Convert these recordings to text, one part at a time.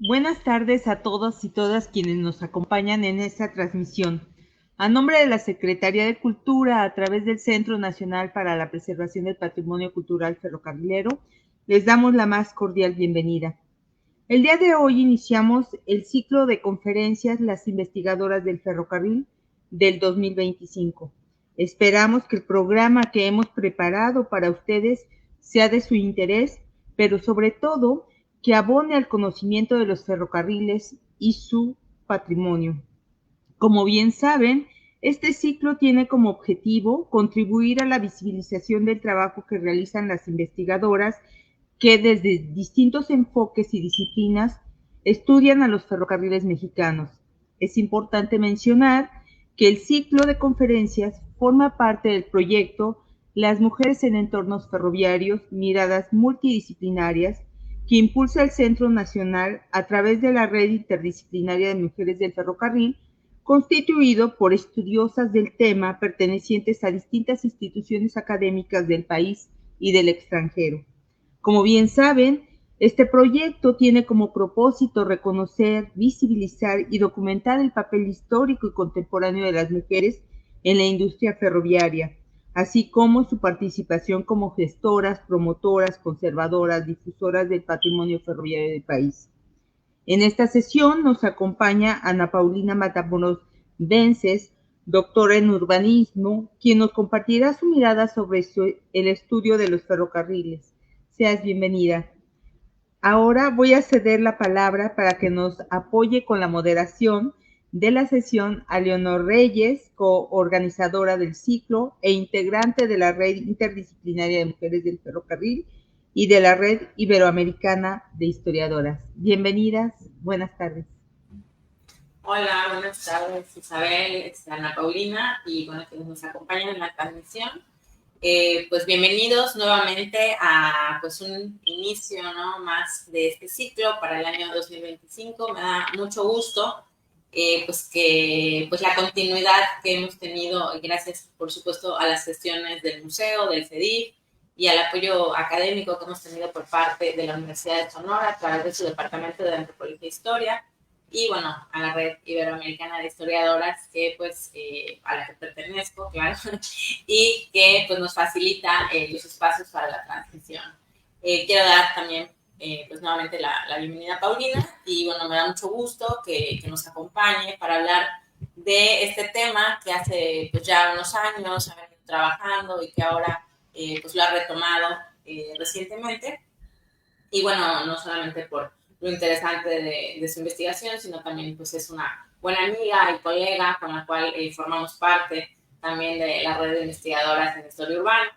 Buenas tardes a todos y todas quienes nos acompañan en esta transmisión. A nombre de la Secretaría de Cultura, a través del Centro Nacional para la Preservación del Patrimonio Cultural Ferrocarrilero, les damos la más cordial bienvenida. El día de hoy iniciamos el ciclo de conferencias Las Investigadoras del Ferrocarril del 2025. Esperamos que el programa que hemos preparado para ustedes sea de su interés, pero sobre todo que abone al conocimiento de los ferrocarriles y su patrimonio. Como bien saben, este ciclo tiene como objetivo contribuir a la visibilización del trabajo que realizan las investigadoras que desde distintos enfoques y disciplinas estudian a los ferrocarriles mexicanos. Es importante mencionar que el ciclo de conferencias forma parte del proyecto Las mujeres en entornos ferroviarios, miradas multidisciplinarias, que impulsa el Centro Nacional a través de la Red Interdisciplinaria de Mujeres del Ferrocarril, constituido por estudiosas del tema pertenecientes a distintas instituciones académicas del país y del extranjero. Como bien saben, este proyecto tiene como propósito reconocer, visibilizar y documentar el papel histórico y contemporáneo de las mujeres en la industria ferroviaria, así como su participación como gestoras, promotoras, conservadoras, difusoras del patrimonio ferroviario del país. En esta sesión nos acompaña Ana Paulina Matamoros Vences, doctora en urbanismo, quien nos compartirá su mirada sobre el estudio de los ferrocarriles. Seas bienvenida. Ahora voy a ceder la palabra para que nos apoye con la moderación de la sesión a Leonor Reyes, coorganizadora del ciclo e integrante de la Red Interdisciplinaria de Mujeres del Ferrocarril y de la Red Iberoamericana de Historiadoras. Bienvenidas, buenas tardes. Hola, buenas tardes, Isabel, Ana Paulina y bueno, quienes nos acompañan en la transmisión. Pues bienvenidos nuevamente a pues un inicio, ¿no?, más de este ciclo para el año 2025. Me da mucho gusto pues que pues la continuidad que hemos tenido, gracias por supuesto a las gestiones del museo, del CEDIF y al apoyo académico que hemos tenido por parte de la Universidad de Sonora a través de su departamento de Antropología e Historia, y bueno, a la Red Iberoamericana de Historiadoras, que pues a la que pertenezco, claro, y que pues nos facilita los espacios para la transmisión. Quiero dar también pues nuevamente la bienvenida a Paulina, y bueno, me da mucho gusto que nos acompañe para hablar de este tema que hace pues ya unos años ha venido trabajando y que ahora pues lo ha retomado recientemente. Y bueno, no solamente por lo interesante de su investigación, sino también pues es una buena amiga y colega con la cual formamos parte también de la red de investigadoras en historia urbana.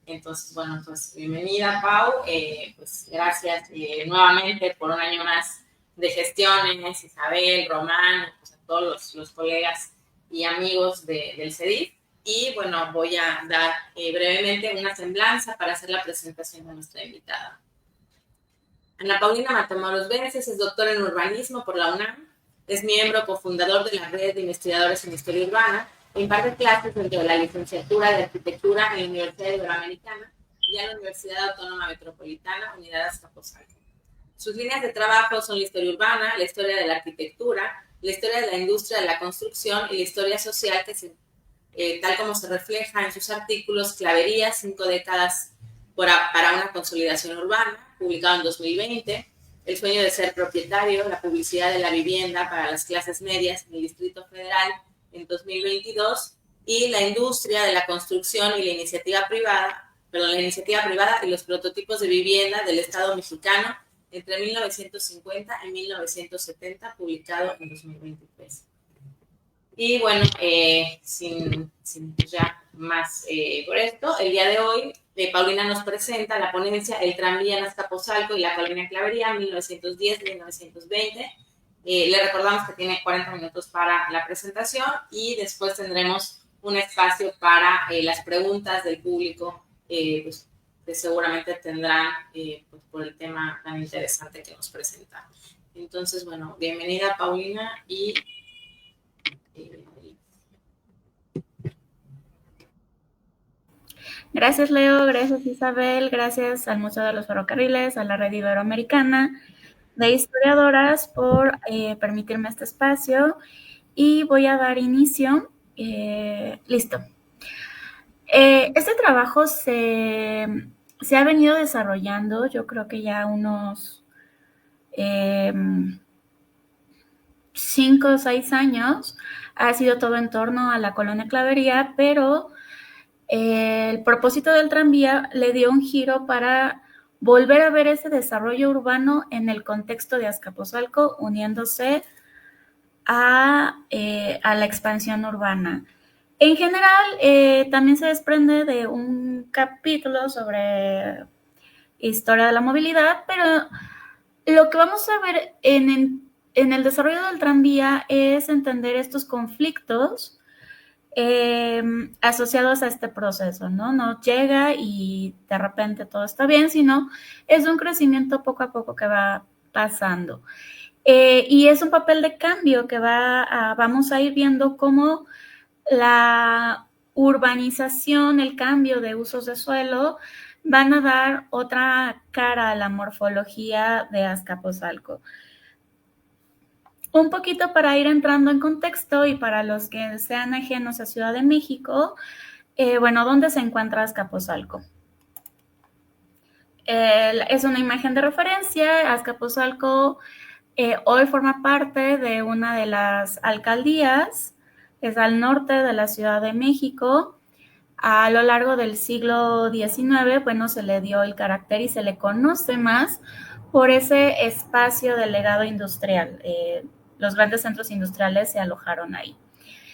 Entonces, bueno, pues bienvenida, Pau. Pues gracias nuevamente por un año más de gestiones, Isabel, Román, pues a todos los colegas y amigos del CEDIF. Y bueno, voy a dar brevemente una semblanza para hacer la presentación de nuestra invitada. Ana Paulina Matamoros Vences es doctora en urbanismo por la UNAM, es miembro cofundador de la Red de Investigadores en Historia Urbana, e imparte clases dentro de la licenciatura de Arquitectura en la Universidad Iberoamericana y en la Universidad Autónoma Metropolitana, Unidad Azcapotzalco. Sus líneas de trabajo son la historia urbana, la historia de la arquitectura, la historia de la industria de la construcción y la historia social tal como se refleja en sus artículos Claverías, 5 décadas para una consolidación urbana, publicado en 2020, El sueño de ser propietario, la publicidad de la vivienda para las clases medias en el Distrito Federal en 2022, y La industria de la construcción y la iniciativa privada y los prototipos de vivienda del Estado mexicano entre 1950 y 1970, publicado en 2023. Y bueno, sin ya más por esto, el día de hoy Paulina nos presenta la ponencia El tranvía en Azcapotzalco y la colonia Clavería, 1910-1920. Le recordamos que tiene 40 minutos para la presentación y después tendremos un espacio para las preguntas del público, pues, que seguramente tendrán pues, por el tema tan interesante que nos presenta. Entonces, bueno, bienvenida Paulina y... Gracias, Leo, gracias, Isabel, gracias al Museo de los Ferrocarriles, a la Red Iberoamericana de Historiadoras por permitirme este espacio y voy a dar inicio. Listo. Este trabajo se ha venido desarrollando, yo creo que ya unos 5 o 6 años. Ha sido todo en torno a la colonia Clavería, pero el propósito del tranvía le dio un giro para volver a ver ese desarrollo urbano en el contexto de Azcapotzalco, uniéndose a la expansión urbana. En general, también se desprende de un capítulo sobre historia de la movilidad, pero lo que vamos a ver en el desarrollo del tranvía es entender estos conflictos asociados a este proceso, ¿no? No llega y de repente todo está bien, sino es un crecimiento poco a poco que va pasando. Y es un papel de cambio que vamos a ir viendo cómo la urbanización, el cambio de usos de suelo, van a dar otra cara a la morfología de Azcapotzalco. Un poquito para ir entrando en contexto y para los que sean ajenos a Ciudad de México, bueno, ¿dónde se encuentra Azcapotzalco? Es una imagen de referencia. Azcapotzalco hoy forma parte de una de las alcaldías, es al norte de la Ciudad de México. A lo largo del siglo XIX, bueno, se le dio el carácter y se le conoce más por ese espacio del legado industrial. Los grandes centros industriales se alojaron ahí.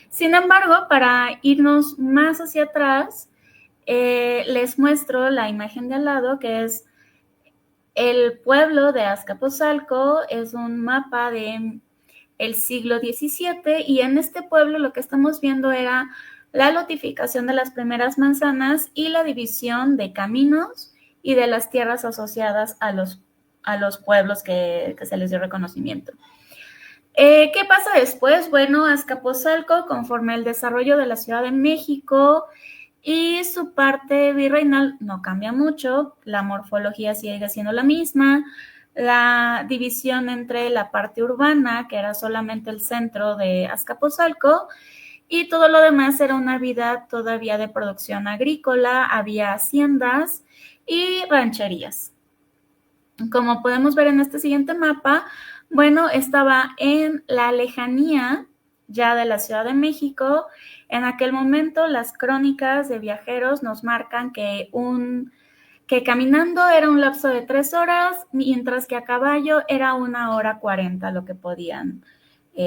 Sin embargo, para irnos más hacia atrás, les muestro la imagen de al lado, que es el pueblo de Azcapotzalco. Es un mapa de el siglo XVII, y en este pueblo lo que estamos viendo era la lotificación de las primeras manzanas y la división de caminos y de las tierras asociadas a los pueblos que se les dio reconocimiento. ¿Qué pasa después? Bueno, Azcapotzalco, conforme al desarrollo de la Ciudad de México y su parte virreinal, no cambia mucho, la morfología sigue siendo la misma, la división entre la parte urbana, que era solamente el centro de Azcapotzalco, y todo lo demás era una vida todavía de producción agrícola, había haciendas y rancherías. Como podemos ver en este siguiente mapa, bueno, estaba en la lejanía ya de la Ciudad de México. En aquel momento las crónicas de viajeros nos marcan que caminando era un lapso de 3 horas, mientras que a caballo era 1 hora 40 lo que podían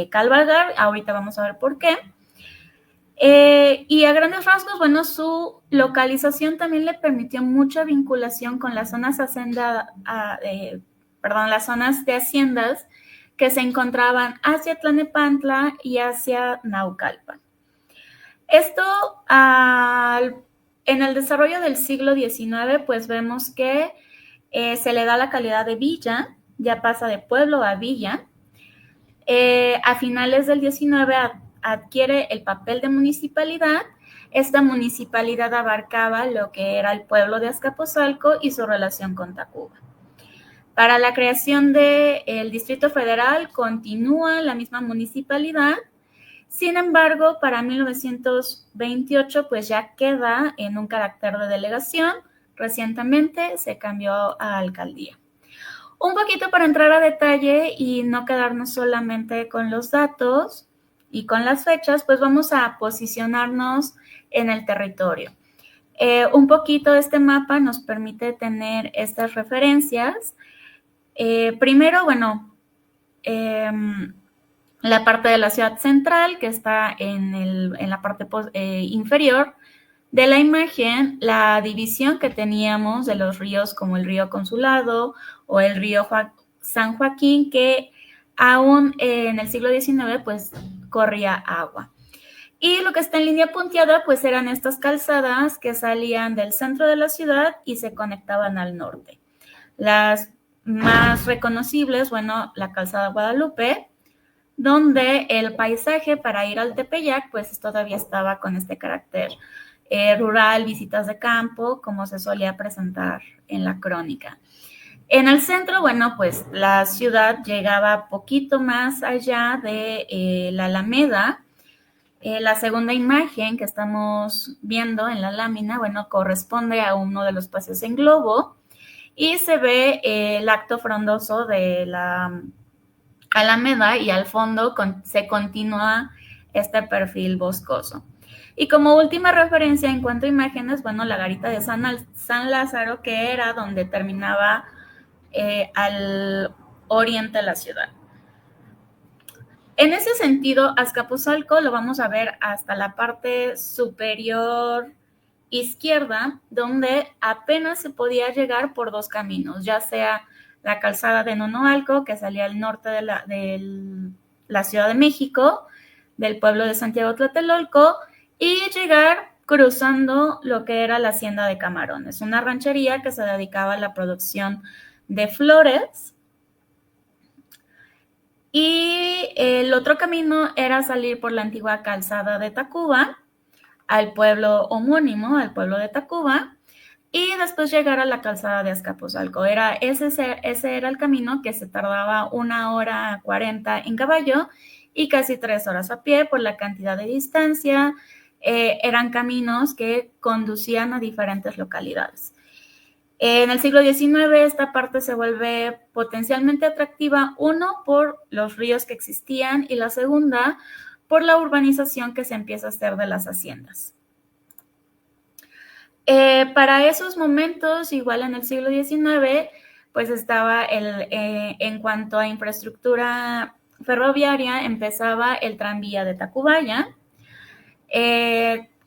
cabalgar. Ahorita vamos a ver por qué. Y a grandes rasgos, bueno, su localización también le permitió mucha vinculación con las zonas las zonas de haciendas que se encontraban hacia Tlanepantla y hacia Naucalpan. Esto, en el desarrollo del siglo XIX, pues vemos que se le da la calidad de villa, ya pasa de pueblo a villa. A finales del XIX adquiere el papel de municipalidad. Esta municipalidad abarcaba lo que era el pueblo de Azcapotzalco y su relación con Tacuba. Para la creación del Distrito Federal continúa la misma municipalidad. Sin embargo, para 1928 pues ya queda en un carácter de delegación. Recientemente se cambió a alcaldía. Un poquito para entrar a detalle y no quedarnos solamente con los datos y con las fechas, pues vamos a posicionarnos en el territorio. Un poquito este mapa nos permite tener estas referencias. Primero, bueno, la parte de la ciudad central, que está en la parte inferior de la imagen, la división que teníamos de los ríos como el río Consulado o el río San Joaquín, que aún en el siglo XIX pues corría agua. Y lo que está en línea punteada pues eran estas calzadas que salían del centro de la ciudad y se conectaban al norte. Las más reconocibles, bueno, la calzada Guadalupe, donde el paisaje para ir al Tepeyac pues todavía estaba con este carácter rural, visitas de campo, como se solía presentar en la crónica. En el centro, bueno, pues la ciudad llegaba poquito más allá de la Alameda. La segunda imagen que estamos viendo en la lámina, bueno, corresponde a uno de los paseos en globo y se ve el acto frondoso de la Alameda y al fondo se continúa este perfil boscoso. Y como última referencia en cuanto a imágenes, bueno, la garita de San Lázaro, que era donde terminaba al oriente de la ciudad. En ese sentido, Azcapotzalco lo vamos a ver hasta la parte superior izquierda, donde apenas se podía llegar por dos caminos, ya sea la calzada de Nonoalco, que salía al norte de la Ciudad de México, del pueblo de Santiago Tlatelolco, y llegar cruzando lo que era la Hacienda de Camarones, una ranchería que se dedicaba a la producción de flores. Y el otro camino era salir por la antigua calzada de Tacuba al pueblo homónimo, al pueblo de Tacuba, y después llegar a la calzada de Azcapotzalco. Ese era el camino que se tardaba 1:40 en caballo y casi 3 horas a pie por la cantidad de distancia. Eran caminos que conducían a diferentes localidades. En el siglo XIX esta parte se vuelve potencialmente atractiva, uno, por los ríos que existían y la segunda, por la urbanización que se empieza a hacer de las haciendas. Para esos momentos, igual en el siglo XIX, pues estaba en cuanto a infraestructura ferroviaria, empezaba el tranvía de Tacubaya.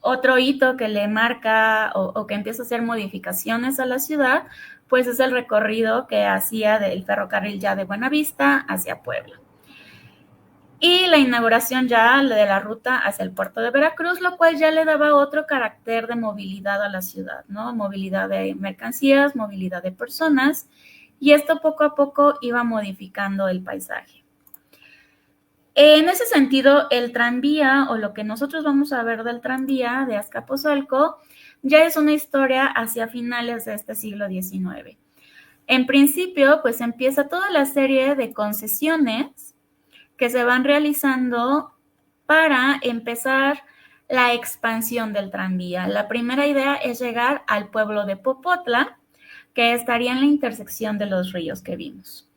Otro hito que le marca o que empieza a hacer modificaciones a la ciudad, pues es el recorrido que hacía del ferrocarril ya de Buenavista hacia Puebla. Y la inauguración ya de la ruta hacia el puerto de Veracruz, lo cual ya le daba otro carácter de movilidad a la ciudad, ¿no? Movilidad de mercancías, movilidad de personas, y esto poco a poco iba modificando el paisaje. En ese sentido, el tranvía, o lo que nosotros vamos a ver del tranvía de Azcapotzalco, ya es una historia hacia finales de este siglo XIX. En principio, pues empieza toda la serie de concesiones que se van realizando para empezar la expansión del tranvía. La primera idea es llegar al pueblo de Popotla, que estaría en la intersección de los ríos que vimos.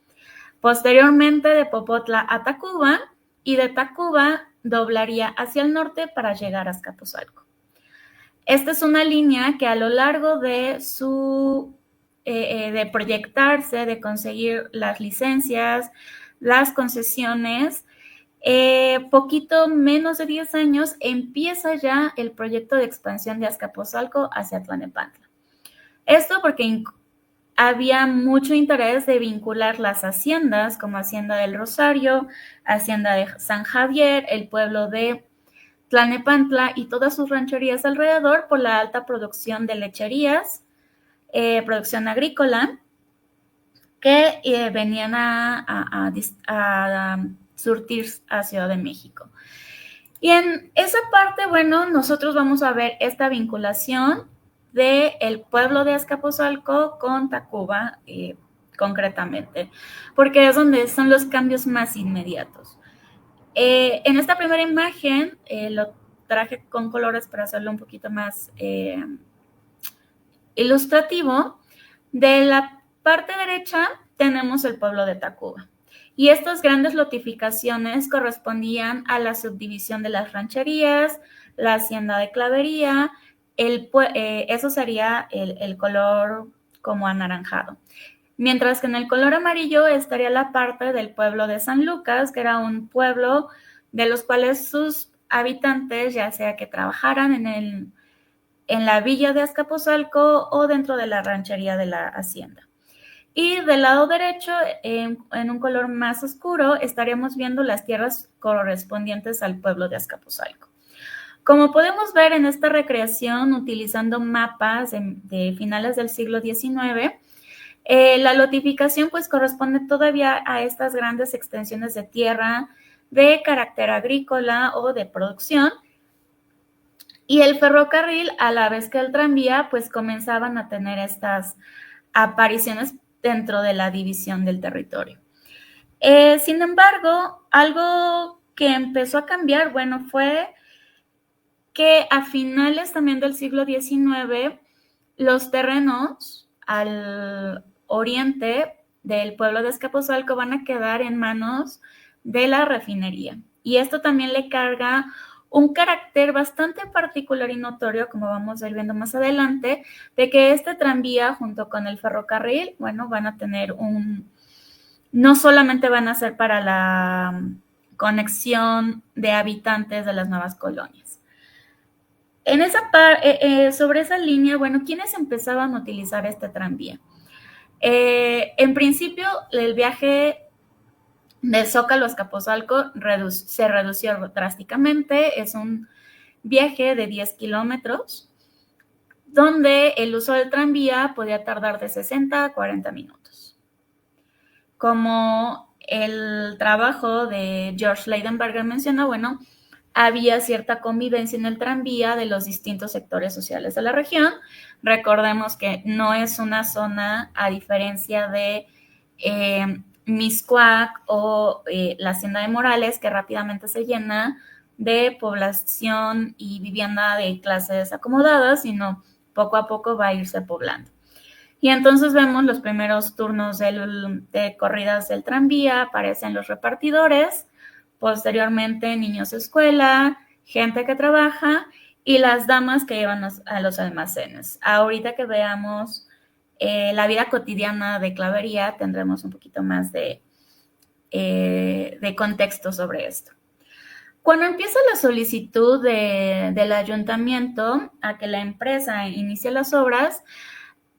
Posteriormente, de Popotla a Tacuba, y de Tacuba doblaría hacia el norte para llegar a Azcapotzalco. Esta es una línea que a lo largo de de proyectarse, de conseguir las licencias, las concesiones, poquito menos de 10 años, empieza ya el proyecto de expansión de Azcapotzalco hacia Tlalnepantla. Esto porque había mucho interés de vincular las haciendas, como Hacienda del Rosario, Hacienda de San Javier, el pueblo de Tlalnepantla y todas sus rancherías alrededor, por la alta producción de lecherías, producción agrícola, que venían a surtir a Ciudad de México. Y en esa parte, bueno, nosotros vamos a ver esta vinculación del pueblo de Azcapotzalco con Tacuba, concretamente, porque es donde son los cambios más inmediatos. En esta primera imagen, lo traje con colores para hacerlo un poquito más ilustrativo. De la parte derecha tenemos el pueblo de Tacuba. Y estas grandes lotificaciones correspondían a la subdivisión de las rancherías, la hacienda de Clavería, eso sería el color como anaranjado. Mientras que en el color amarillo estaría la parte del pueblo de San Lucas, que era un pueblo de los cuales sus habitantes, ya sea que trabajaran en la villa de Azcapotzalco o dentro de la ranchería de la hacienda. Y del lado derecho, en un color más oscuro, estaríamos viendo las tierras correspondientes al pueblo de Azcapotzalco. Como podemos ver en esta recreación, utilizando mapas de finales del siglo XIX, la lotificación pues corresponde todavía a estas grandes extensiones de tierra de carácter agrícola o de producción, y el ferrocarril, a la vez que el tranvía, pues comenzaban a tener estas apariciones dentro de la división del territorio. Sin embargo, algo que empezó a cambiar, bueno, fue que a finales también del siglo XIX, los terrenos al oriente del pueblo de Azcapotzalco van a quedar en manos de la refinería. Y esto también le carga un carácter bastante particular y notorio, como vamos a ir viendo más adelante, de que este tranvía junto con el ferrocarril, bueno, van a tener no solamente van a ser para la conexión de habitantes de las nuevas colonias. En sobre esa línea, bueno, ¿quiénes empezaban a utilizar este tranvía? En principio, el viaje de Zócalo a Azcapotzalco se redució drásticamente. Es un viaje de 10 kilómetros, donde el uso del tranvía podía tardar de 60 a 40 minutos. Como el trabajo de George Leidenberger menciona, bueno, había cierta convivencia en el tranvía de los distintos sectores sociales de la región. Recordemos que no es una zona, a diferencia de Mixcoac o la Hacienda de Morales, que rápidamente se llena de población y vivienda de clases acomodadas, sino poco a poco va a irse poblando. Y entonces vemos los primeros turnos de corridas del tranvía, aparecen los repartidores, posteriormente niños de escuela, gente que trabaja y las damas que llevan a los almacenes. Ahorita que veamos la vida cotidiana de Clavería, tendremos un poquito más de contexto sobre esto. Cuando empieza la solicitud del ayuntamiento a que la empresa inicie las obras,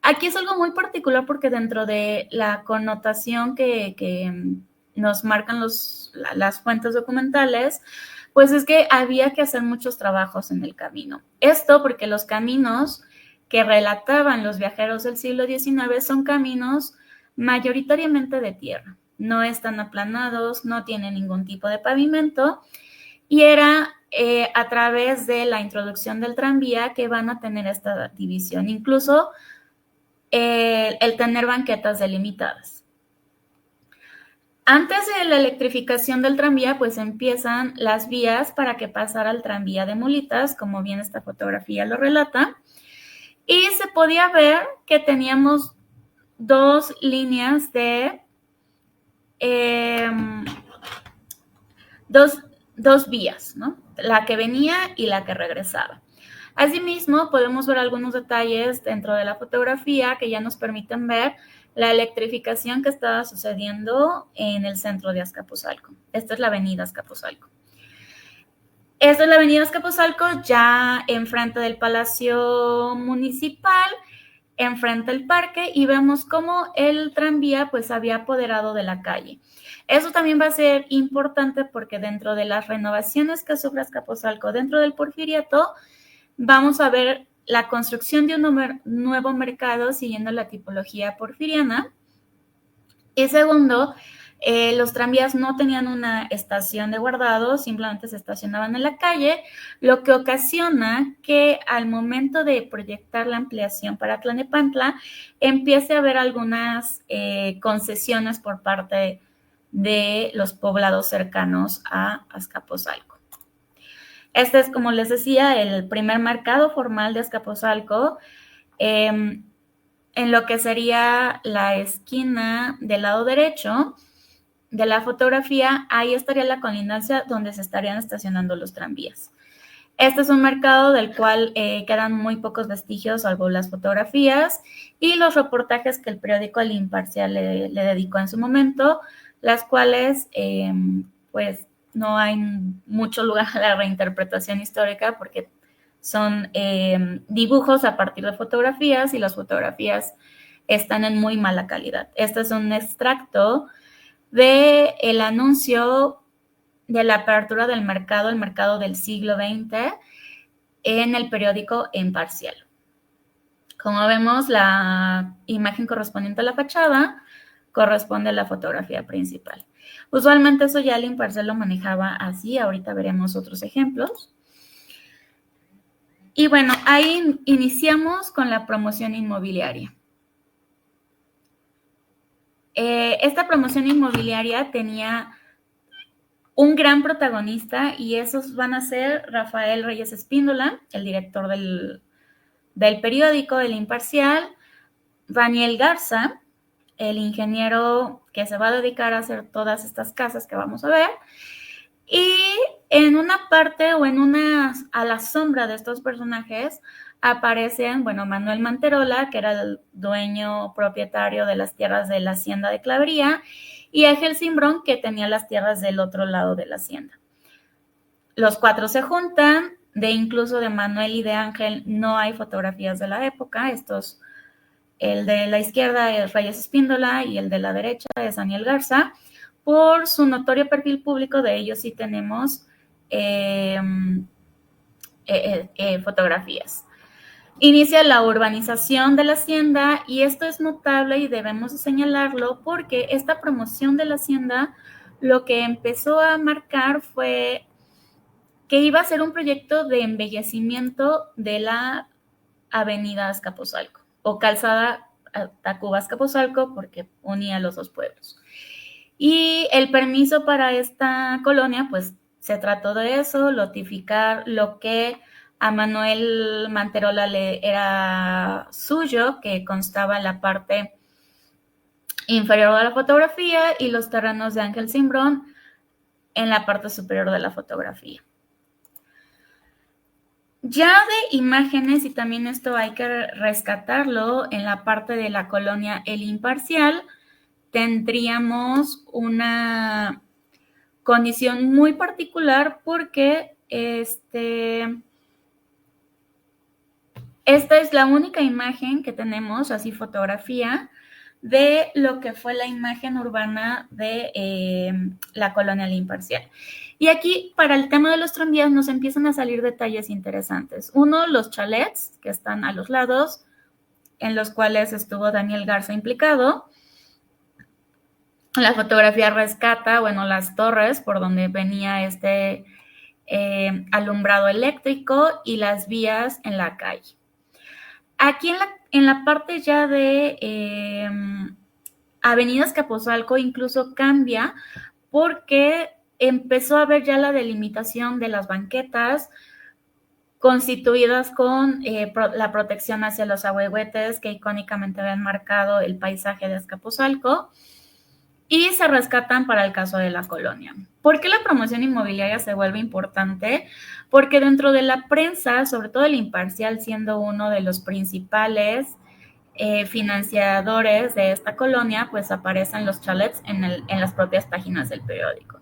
aquí es algo muy particular porque dentro de la connotación que nos marcan las fuentes documentales, pues es que había que hacer muchos trabajos en el camino. Esto porque los caminos que relataban los viajeros del siglo XIX son caminos mayoritariamente de tierra. No están aplanados, no tienen ningún tipo de pavimento y era a través de la introducción del tranvía que van a tener esta división. Incluso el tener banquetas delimitadas. Antes de la electrificación del tranvía, pues empiezan las vías para que pasara el tranvía de mulitas, como bien esta fotografía lo relata, y se podía ver que teníamos dos líneas de dos vías, ¿no? La que venía y la que regresaba. Asimismo, podemos ver algunos detalles dentro de la fotografía que ya nos permiten ver la electrificación que estaba sucediendo en el centro de Azcapotzalco. Esta es la avenida Azcapotzalco. Esta es la avenida Azcapotzalco, ya enfrente del Palacio Municipal, enfrente del parque, y vemos cómo el tranvía pues había apoderado de la calle. Eso también va a ser importante porque dentro de las renovaciones que sufre Azcapotzalco dentro del Porfiriato, vamos a ver la construcción de un nuevo mercado siguiendo la tipología porfiriana. Y segundo, los tranvías no tenían una estación de guardado, simplemente se estacionaban en la calle, lo que ocasiona que al momento de proyectar la ampliación para Tlalnepantla empiece a haber algunas concesiones por parte de los poblados cercanos a Azcapotzalco. Este es, como les decía, el primer mercado formal de Azcapotzalco. En lo que sería la esquina del lado derecho de la fotografía, ahí estaría la colindancia donde se estarían estacionando los tranvías. Este es un mercado del cual quedan muy pocos vestigios, salvo las fotografías y los reportajes que el periódico El Imparcial le dedicó en su momento, las cuales, pues, no hay mucho lugar a la reinterpretación histórica porque son dibujos a partir de fotografías y las fotografías están en muy mala calidad. Este es un extracto del anuncio de la apertura del mercado, el mercado del siglo XX, en el periódico Imparcial. Como vemos, la imagen correspondiente a la fachada corresponde a la fotografía principal. Usualmente eso ya el Imparcial lo manejaba así, ahorita veremos otros ejemplos. Y bueno, ahí iniciamos con la promoción inmobiliaria. Esta promoción inmobiliaria tenía un gran protagonista y esos van a ser Rafael Reyes Espíndola, el director del periódico El Imparcial, Daniel Garza, el ingeniero que se va a dedicar a hacer todas estas casas que vamos a ver, y en una parte o a la sombra de estos personajes aparecen, bueno, Manuel Manterola, que era el dueño propietario de las tierras de la hacienda de Clavería, y Ángel Cimbrón, que tenía las tierras del otro lado de la hacienda. Los cuatro se juntan, incluso de Manuel y de Ángel no hay fotografías de la época, el de la izquierda es Reyes Espíndola y el de la derecha es Daniel Garza. Por su notorio perfil público de ellos sí tenemos fotografías. Inicia la urbanización de la hacienda y esto es notable y debemos señalarlo porque esta promoción de la hacienda lo que empezó a marcar fue que iba a ser un proyecto de embellecimiento de la avenida Azcapotzalco o calzada Tacuba-Azcapotzalco porque unía los dos pueblos. Y el permiso para esta colonia, pues se trató de eso, notificar lo que a Manuel Manterola le era suyo, que constaba en la parte inferior de la fotografía y los terrenos de Ángel Cimbrón en la parte superior de la fotografía. Ya de imágenes, y también esto hay que rescatarlo, en la parte de la colonia El Imparcial, tendríamos una condición muy particular porque esta es la única imagen que tenemos, así fotografía, de lo que fue la imagen urbana de la colonia El Imparcial. Y aquí, para el tema de los tranvías, nos empiezan a salir detalles interesantes. Uno, los chalets que están a los lados, en los cuales estuvo Daniel Garza implicado. La fotografía rescata, bueno, las torres por donde venía alumbrado eléctrico y las vías en la calle. Aquí en la parte ya de Avenida Azcapotzalco incluso cambia porque empezó a haber ya la delimitación de las banquetas constituidas con la protección hacia los ahuehuetes que icónicamente habían marcado el paisaje de Azcapotzalco y se rescatan para el caso de la colonia. ¿Por qué la promoción inmobiliaria se vuelve importante? Porque dentro de la prensa, sobre todo El Imparcial siendo uno de los principales financiadores de esta colonia, pues aparecen los chalets en las propias páginas del periódico.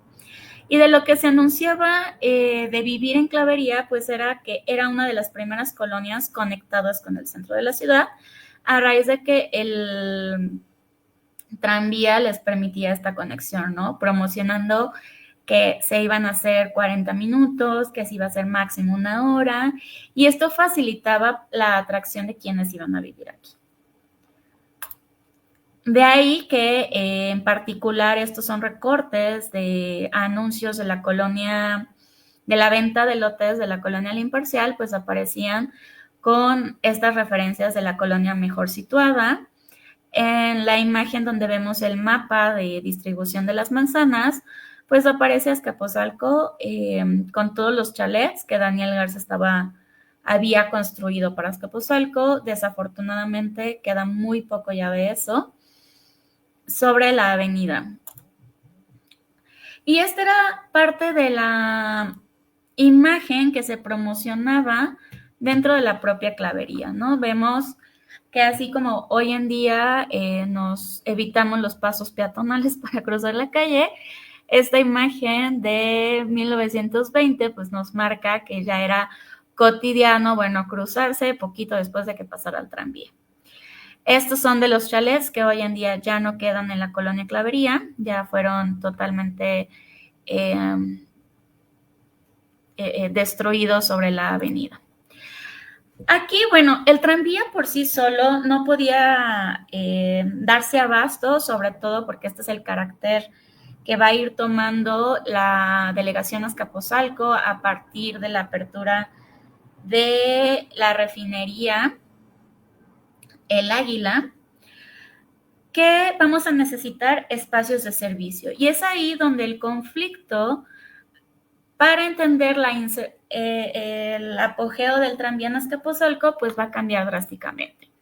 Y de lo que se anunciaba de vivir en Clavería, pues era que era una de las primeras colonias conectadas con el centro de la ciudad, a raíz de que el tranvía les permitía esta conexión, ¿no? Promocionando que se iban a hacer 40 minutos, que se iba a hacer máximo 1 hora, y esto facilitaba la atracción de quienes iban a vivir aquí. De ahí que en particular estos son recortes de anuncios de la colonia, de la venta de lotes de la colonia El Imparcial, pues aparecían con estas referencias de la colonia mejor situada. En la imagen donde vemos el mapa de distribución de las manzanas, pues aparece Azcapotzalco con todos los chalets que Daniel Garza había construido para Azcapotzalco. Desafortunadamente queda muy poco ya de eso sobre la avenida. Y esta era parte de la imagen que se promocionaba dentro de la propia Clavería, ¿no? Vemos que así como hoy en día nos evitamos los pasos peatonales para cruzar la calle, esta imagen de 1920 pues nos marca que ya era cotidiano, bueno, cruzarse poquito después de que pasara el tranvía. Estos son de los chalets que hoy en día ya no quedan en la colonia Clavería, ya fueron totalmente destruidos sobre la avenida. Aquí, bueno, el tranvía por sí solo no podía darse abasto, sobre todo porque este es el carácter que va a ir tomando la delegación Azcapotzalco a partir de la apertura de la refinería El Águila, que vamos a necesitar espacios de servicio. Y es ahí donde el conflicto para entender el apogeo del tranvía en Azcapotzalco, pues va a cambiar drásticamente.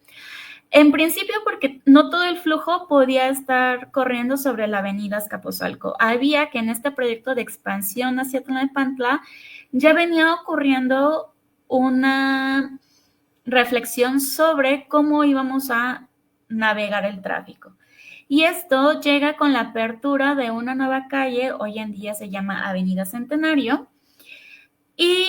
En principio, porque no todo el flujo podía estar corriendo sobre la avenida Azcapotzalco. Había que en este proyecto de expansión hacia Tlalnepantla ya venía ocurriendo una reflexión sobre cómo íbamos a navegar el tráfico. Y esto llega con la apertura de una nueva calle, hoy en día se llama Avenida Centenario, y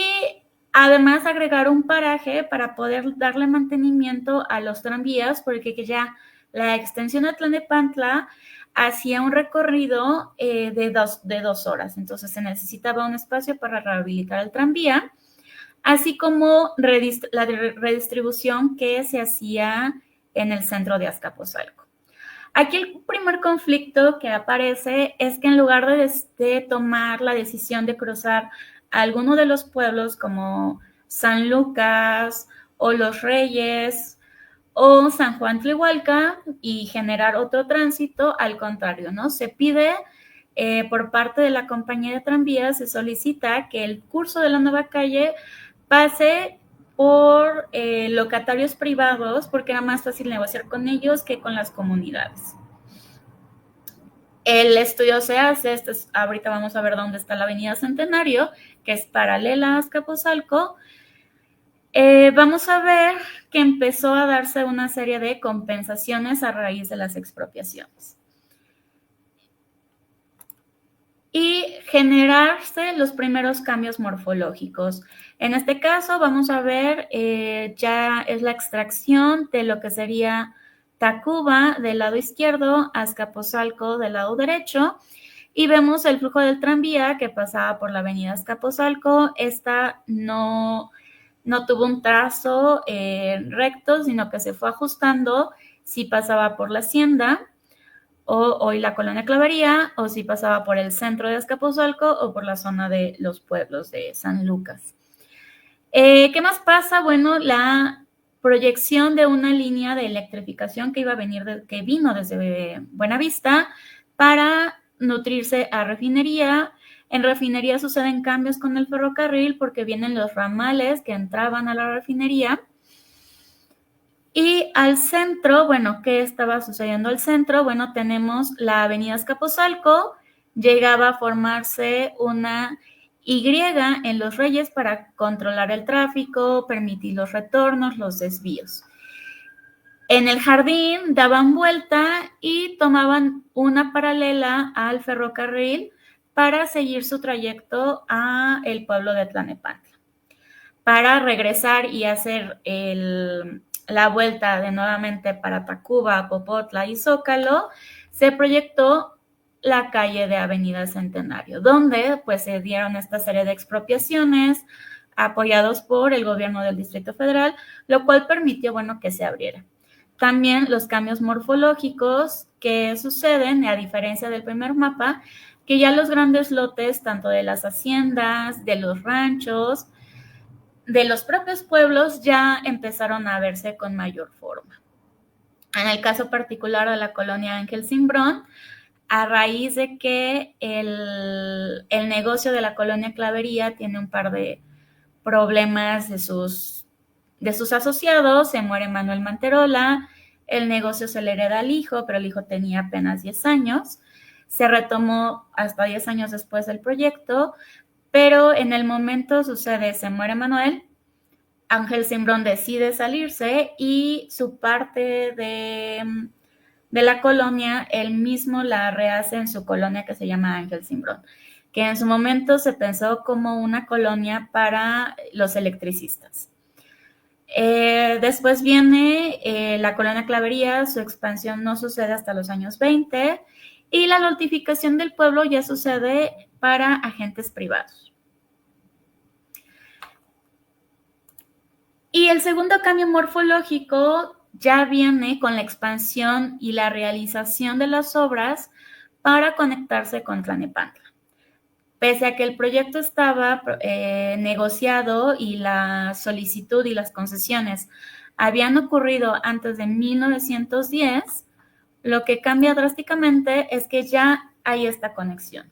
además agregar un paraje para poder darle mantenimiento a los tranvías, porque ya la extensión de Tlalnepantla hacía un recorrido de 2 horas, entonces se necesitaba un espacio para rehabilitar el tranvía, así como la redistribución que se hacía en el centro de Azcapotzalco. Aquí el primer conflicto que aparece es que en lugar de tomar la decisión de cruzar alguno de los pueblos como San Lucas o Los Reyes o San Juan Tlihualca y generar otro tránsito, al contrario, ¿no? Se pide por parte de la compañía de tranvías, se solicita que el curso de la nueva calle pase por locatarios privados, porque era más fácil negociar con ellos que con las comunidades. El estudio se hace, ahorita vamos a ver dónde está la avenida Centenario, que es paralela a Azcapotzalco. Vamos a ver que empezó a darse una serie de compensaciones a raíz de las expropiaciones. Y generarse los primeros cambios morfológicos. En este caso vamos a ver, ya es la extracción de lo que sería Tacuba del lado izquierdo, Azcapotzalco del lado derecho, y vemos el flujo del tranvía que pasaba por la avenida Azcapotzalco. Esta no tuvo un trazo recto, sino que se fue ajustando si pasaba por la hacienda, o hoy la colonia Clavería, o si pasaba por el centro de Azcapotzalco o por la zona de los pueblos de San Lucas. ¿Qué más pasa? Bueno, la proyección de una línea de electrificación que vino desde Buenavista para nutrirse a refinería. En refinería suceden cambios con el ferrocarril porque vienen los ramales que entraban a la refinería. Y al centro, bueno, ¿qué estaba sucediendo al centro? Bueno, tenemos la avenida Azcapotzalco, llegaba a formarse una Y en Los Reyes para controlar el tráfico, permitir los retornos, los desvíos. En el jardín daban vuelta y tomaban una paralela al ferrocarril para seguir su trayecto a el pueblo de Tlalnepantla. Para regresar y hacer la vuelta de nuevamente para Tacuba, Popotla y Zócalo, se proyectó la calle de Avenida Centenario, donde pues se dieron esta serie de expropiaciones apoyados por el gobierno del Distrito Federal, lo cual permitió, bueno, que se abriera. También los cambios morfológicos que suceden, a diferencia del primer mapa, que ya los grandes lotes, tanto de las haciendas, de los ranchos, de los propios pueblos, ya empezaron a verse con mayor forma. En el caso particular de la colonia Ángel Cimbrón, a raíz de que el negocio de la colonia Clavería tiene un par de problemas de sus asociados, se muere Manuel Manterola, el negocio se le hereda al hijo, pero el hijo tenía apenas 10 años, se retomó hasta 10 años después del proyecto, pero en el momento sucede, se muere Manuel, Ángel Cimbrón decide salirse y su parte de la colonia, él mismo la rehace en su colonia que se llama Ángel Cimbrón, que en su momento se pensó como una colonia para los electricistas. Después viene la colonia Clavería, su expansión no sucede hasta los años 20 y la notificación del pueblo ya sucede para agentes privados. Y el segundo cambio morfológico ya viene con la expansión y la realización de las obras para conectarse con Tlalnepantla. Pese a que el proyecto estaba negociado y la solicitud y las concesiones habían ocurrido antes de 1910, Lo que cambia drásticamente es que ya hay esta conexión.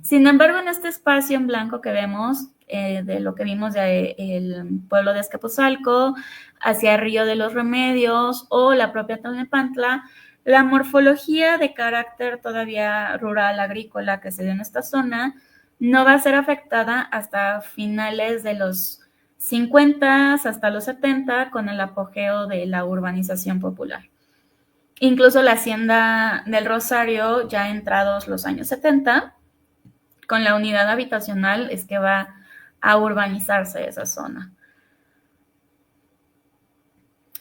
Sin embargo, en este espacio en blanco que vemos, de lo que vimos del pueblo de Azcapotzalco, hacia Río de los Remedios o la propia Tlalnepantla, la morfología de carácter todavía rural, agrícola que se dio en esta zona, no va a ser afectada hasta finales de los 50 hasta los 70 con el apogeo de la urbanización popular. Incluso la hacienda del Rosario, ya entrados los años 70, con la unidad habitacional es que va a urbanizarse esa zona.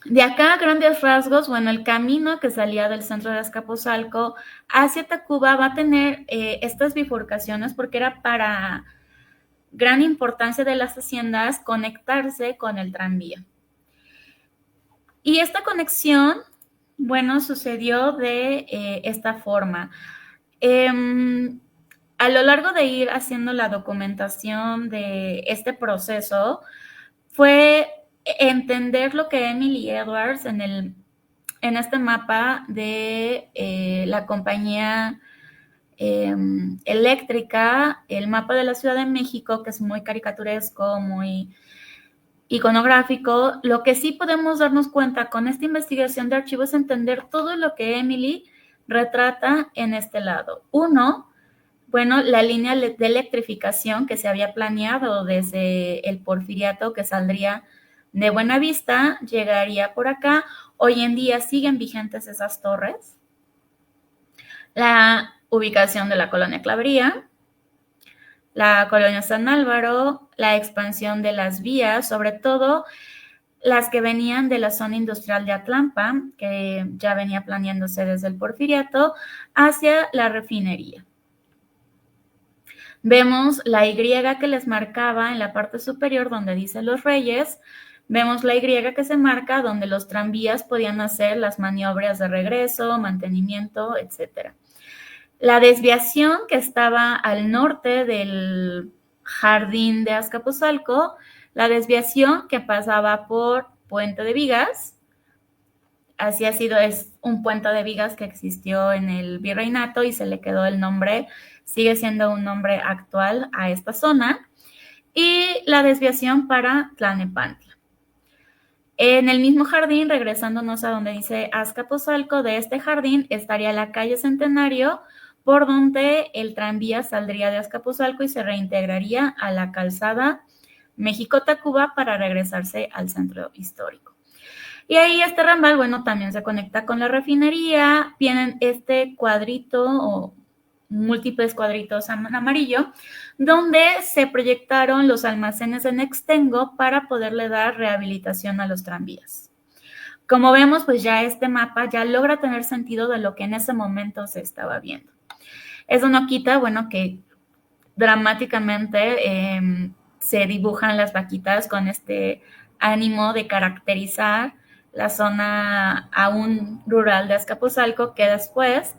De acá, a grandes rasgos, bueno, el camino que salía del centro de Azcapotzalco hacia Tacuba va a tener estas bifurcaciones porque era para gran importancia de las haciendas conectarse con el tranvía. Y esta conexión, bueno, sucedió de esta forma. A lo largo de ir haciendo la documentación de este proceso, fue entender lo que Emily Edwards en este mapa de la compañía eléctrica, el mapa de la Ciudad de México, que es muy caricaturesco, muy iconográfico. Lo que sí podemos darnos cuenta con esta investigación de archivo es entender todo lo que Emily retrata en este lado. Uno, bueno, la línea de electrificación que se había planeado desde el Porfiriato, que saldría de Buenavista, llegaría por acá. Hoy en día siguen vigentes esas torres. La ubicación de la colonia Clavería, la colonia San Álvaro, la expansión de las vías, sobre todo las que venían de la zona industrial de Atlampa, que ya venía planeándose desde el Porfiriato, hacia la refinería. Vemos la Y que les marcaba en la parte superior donde dice Los Reyes. Vemos la Y que se marca donde los tranvías podían hacer las maniobras de regreso, mantenimiento, etc. La desviación que estaba al norte del jardín de Azcapotzalco, la desviación que pasaba por Puente de Vigas, así ha sido, es un puente de vigas que existió en el virreinato y se le quedó el nombre, sigue siendo un nombre actual a esta zona, y la desviación para Tlalnepantla. En el mismo jardín, regresándonos a donde dice Azcapotzalco, de este jardín estaría la calle Centenario, por donde el tranvía saldría de Azcapotzalco y se reintegraría a la calzada México-Tacuba para regresarse al centro histórico. Y ahí este ramal, bueno, también se conecta con la refinería. Vienen este cuadrito o múltiples cuadritos en amarillo, donde se proyectaron los almacenes en Extengo para poderle dar rehabilitación a los tranvías. Como vemos, pues ya este mapa ya logra tener sentido de lo que en ese momento se estaba viendo. Eso no quita, bueno, que dramáticamente se dibujan las vaquitas con este ánimo de caracterizar la zona aún rural de Azcapotzalco, que después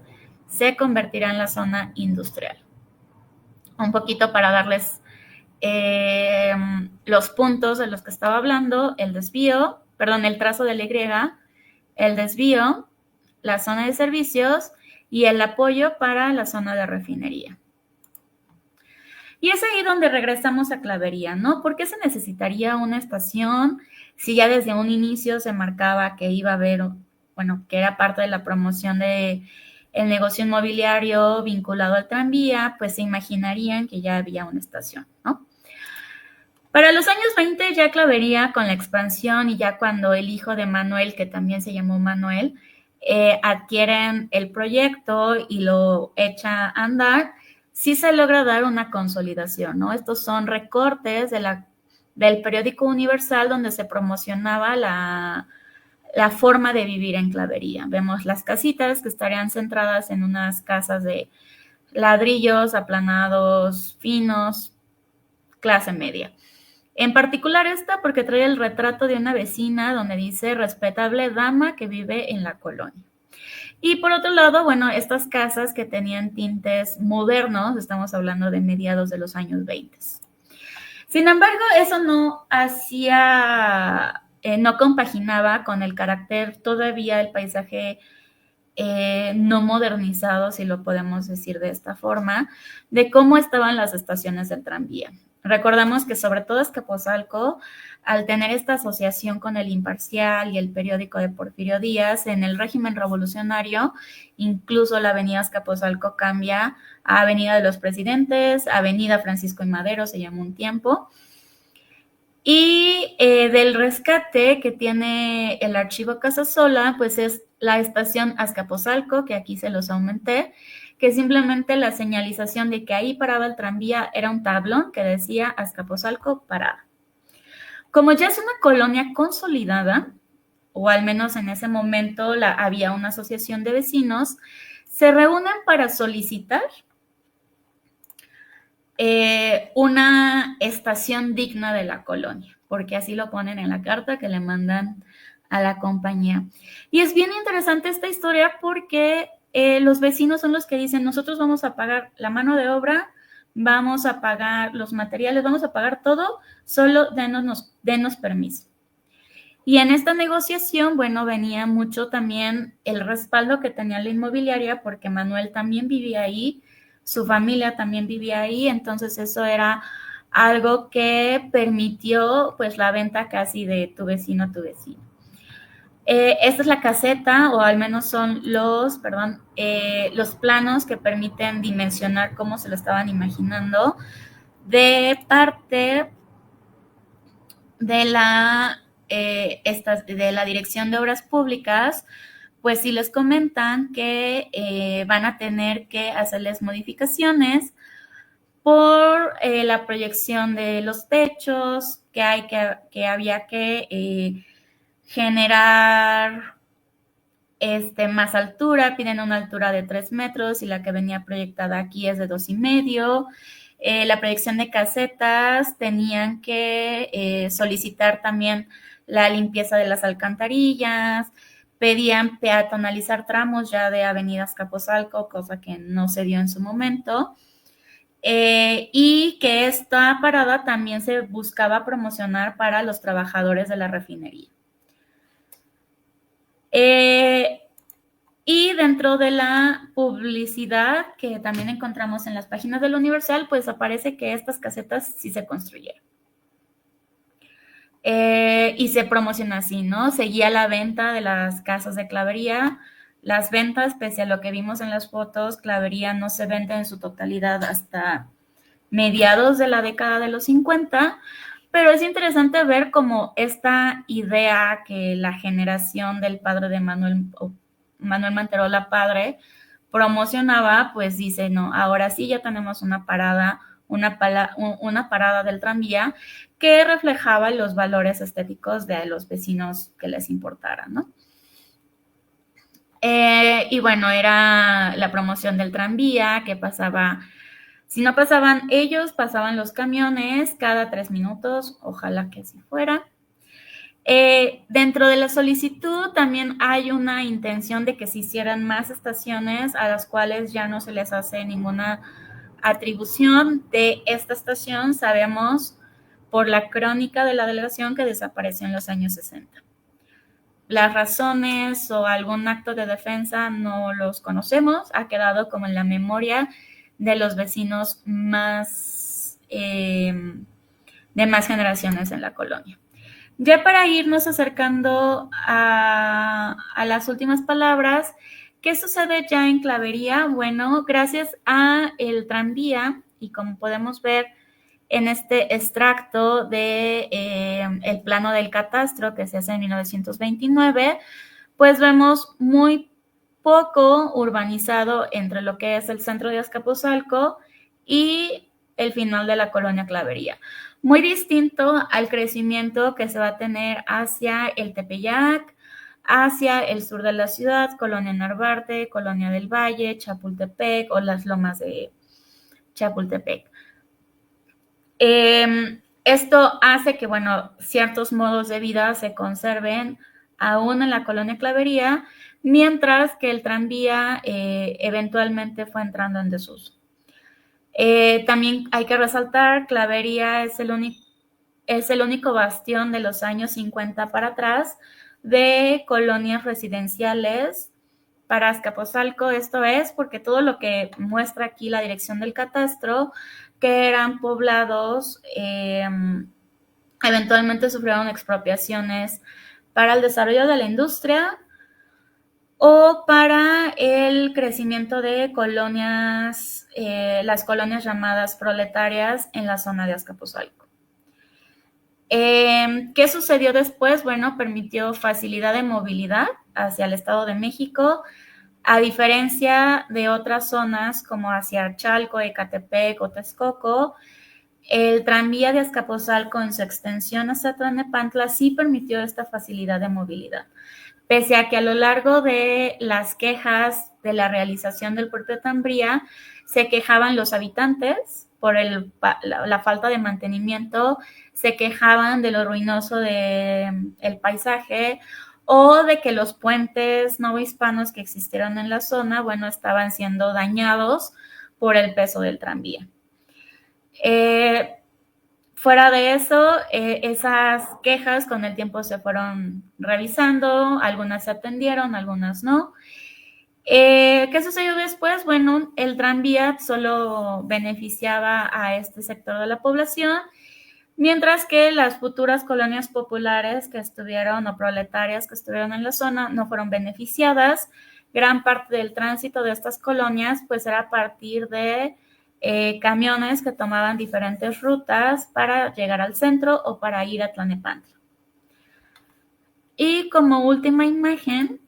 se convertirá en la zona industrial. Un poquito para darles los puntos de los que estaba hablando, el trazo de la Y, el desvío, la zona de servicios y el apoyo para la zona de refinería. Y es ahí donde regresamos a Clavería, ¿no? ¿Por qué se necesitaría una estación si ya desde un inicio se marcaba que iba a haber, bueno, que era parte de la promoción del negocio inmobiliario vinculado al tranvía? Pues se imaginarían que ya había una estación, ¿no? Para los años 20 ya Clavería, con la expansión y ya cuando el hijo de Manuel, que también se llamó Manuel, adquieren el proyecto y lo echa a andar, sí se logra dar una consolidación, ¿no? Estos son recortes del periódico Universal donde se promocionaba la forma de vivir en Clavería. Vemos las casitas que estarían centradas en unas casas de ladrillos aplanados, finos, clase media. En particular esta porque trae el retrato de una vecina donde dice respetable dama que vive en la colonia. Y por otro lado, bueno, estas casas que tenían tintes modernos, estamos hablando de mediados de los años 20. Sin embargo, eso no hacía, no compaginaba con el carácter todavía el paisaje no modernizado, si lo podemos decir de esta forma, de cómo estaban las estaciones del tranvía. Recordamos que sobre todo Azcapotzalco, al tener esta asociación con el Imparcial y el periódico de Porfirio Díaz, en el régimen revolucionario, incluso la avenida Azcapotzalco cambia a Avenida de los Presidentes, Avenida Francisco y Madero se llamó un tiempo. Y del rescate que tiene el archivo Casasola, pues es la estación Azcapotzalco, que aquí se los aumenté, que simplemente la señalización de que ahí paraba el tranvía era un tablón que decía Azcapotzalco parada. Como ya es una colonia consolidada, o al menos en ese momento había una asociación de vecinos, se reúnen para solicitar una estación digna de la colonia, porque así lo ponen en la carta que le mandan a la compañía. Y es bien interesante esta historia porque los vecinos son los que dicen, nosotros vamos a pagar la mano de obra, vamos a pagar los materiales, vamos a pagar todo, solo denos permiso. Y en esta negociación, bueno, venía mucho también el respaldo que tenía la inmobiliaria, porque Manuel también vivía ahí, su familia también vivía ahí, entonces eso era algo que permitió pues la venta casi de tu vecino a tu vecino. Esta es la caseta, o al menos son los planos que permiten dimensionar cómo se lo estaban imaginando de parte de la Dirección de Obras Públicas, pues sí les comentan que van a tener que hacerles modificaciones por la proyección de los techos, que había que generar más altura, piden una altura de 3 metros y la que venía proyectada aquí es de 2,5. La proyección de casetas tenían que solicitar también la limpieza de las alcantarillas, pedían peatonalizar tramos ya de Avenida Azcapotzalco, cosa que no se dio en su momento, y que esta parada también se buscaba promocionar para los trabajadores de la refinería. Y dentro de la publicidad que también encontramos en las páginas del Universal, pues aparece que estas casetas sí se construyeron. Y se promociona así, ¿no? Seguía la venta de las casas de Clavería. Las ventas, pese a lo que vimos en las fotos, Clavería no se vende en su totalidad hasta mediados de la década de los 50, pero es interesante ver cómo esta idea que la generación del padre de Manuel Manterola padre promocionaba, pues dice, no, ahora sí ya tenemos una parada del tranvía que reflejaba los valores estéticos de los vecinos que les importara, ¿no? Y bueno, era la promoción del tranvía que pasaba, si no pasaban ellos, pasaban los camiones cada 3 minutos, ojalá que así fuera. Dentro de la solicitud también hay una intención de que se hicieran más estaciones a las cuales ya no se les hace ninguna atribución de esta estación. Sabemos por la crónica de la delegación que desapareció en los años 60. Las razones o algún acto de defensa no los conocemos, ha quedado como en la memoria de los vecinos más de más generaciones en la colonia. Ya para irnos acercando a las últimas palabras, ¿qué sucede ya en Clavería? Bueno, gracias a el tranvía, y como podemos ver en este extracto de el plano del catastro que se hace en 1929, pues vemos muy poco urbanizado entre lo que es el centro de Azcapotzalco y el final de la colonia Clavería. Muy distinto al crecimiento que se va a tener hacia el Tepeyac, hacia el sur de la ciudad, Colonia Narvarte, Colonia del Valle, Chapultepec o las lomas de Chapultepec. Esto hace que, bueno, ciertos modos de vida se conserven aún en la colonia Clavería, mientras que el tranvía eventualmente fue entrando en desuso. También hay que resaltar, Clavería es el único bastión de los años 50 para atrás de colonias residenciales para Azcapotzalco, esto es porque todo lo que muestra aquí la dirección del catastro, que eran poblados, eventualmente sufrieron expropiaciones para el desarrollo de la industria o para el crecimiento de colonias, las colonias llamadas proletarias en la zona de Azcapotzalco. ¿Qué sucedió después? Bueno, permitió facilidad de movilidad hacia el Estado de México, a diferencia de otras zonas como hacia Chalco, Ecatepec o Texcoco. El tranvía de Azcapotzalco en su extensión hacia Tlalnepantla sí permitió esta facilidad de movilidad, pese a que a lo largo de las quejas de la realización del propio tranvía se quejaban los habitantes por la falta de mantenimiento, se quejaban de lo ruinoso del paisaje o de que los puentes novohispanos que existieron en la zona, bueno, estaban siendo dañados por el peso del tranvía. Fuera de eso, esas quejas con el tiempo se fueron revisando, algunas se atendieron, algunas no. ¿Qué sucedió después? Bueno, el tranvía solo beneficiaba a este sector de la población, mientras que las futuras colonias populares que estuvieron o proletarias que estuvieron en la zona no fueron beneficiadas. Gran parte del tránsito de estas colonias pues era a partir de camiones que tomaban diferentes rutas para llegar al centro o para ir a Tlalnepantla. Y como última imagen,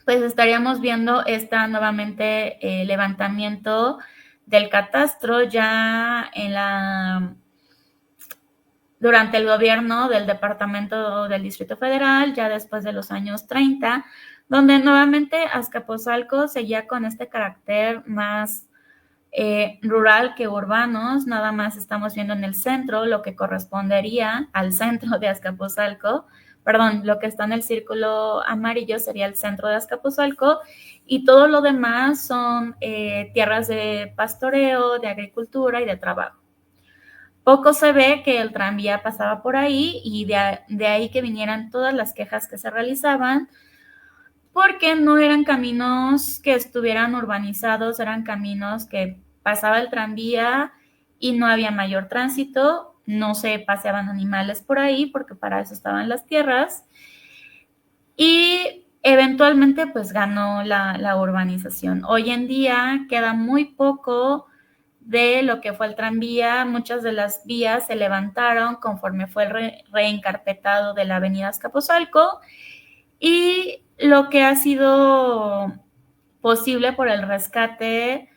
pues estaríamos viendo nuevamente levantamiento del catastro ya durante el gobierno del Departamento del Distrito Federal, ya después de los años 30, donde nuevamente Azcapotzalco seguía con este carácter más rural que urbanos. Nada más estamos viendo en el centro lo que correspondería al centro de Azcapotzalco, perdón, lo que está en el círculo amarillo sería el centro de Azcapotzalco, y todo lo demás son tierras de pastoreo, de agricultura y de trabajo. Poco se ve que el tranvía pasaba por ahí, y de ahí que vinieran todas las quejas que se realizaban, porque no eran caminos que estuvieran urbanizados, eran caminos que pasaba el tranvía y no había mayor tránsito, no se paseaban animales por ahí porque para eso estaban las tierras, y eventualmente pues ganó la urbanización. Hoy en día queda muy poco de lo que fue el tranvía. Muchas de las vías se levantaron conforme fue el reencarpetado de la avenida Azcapotzalco, y lo que ha sido posible por el rescate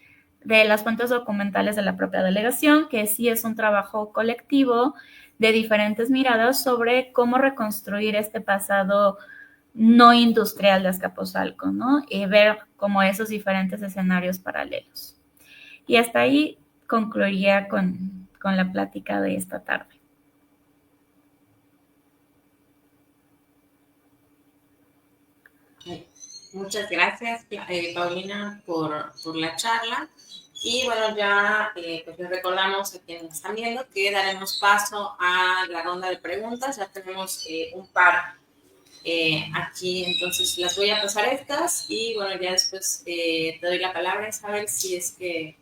de las fuentes documentales de la propia delegación, que sí es un trabajo colectivo de diferentes miradas sobre cómo reconstruir este pasado no industrial de Azcapotzalco, ¿no? Y ver como esos diferentes escenarios paralelos. Y hasta ahí concluiría con la plática de esta tarde. Muchas gracias, Paulina, por la charla. Y bueno, ya pues les recordamos a quienes están viendo que daremos paso a la ronda de preguntas. Ya tenemos un par aquí, entonces las voy a pasar estas y bueno, ya después te doy la palabra, Isabel, si es que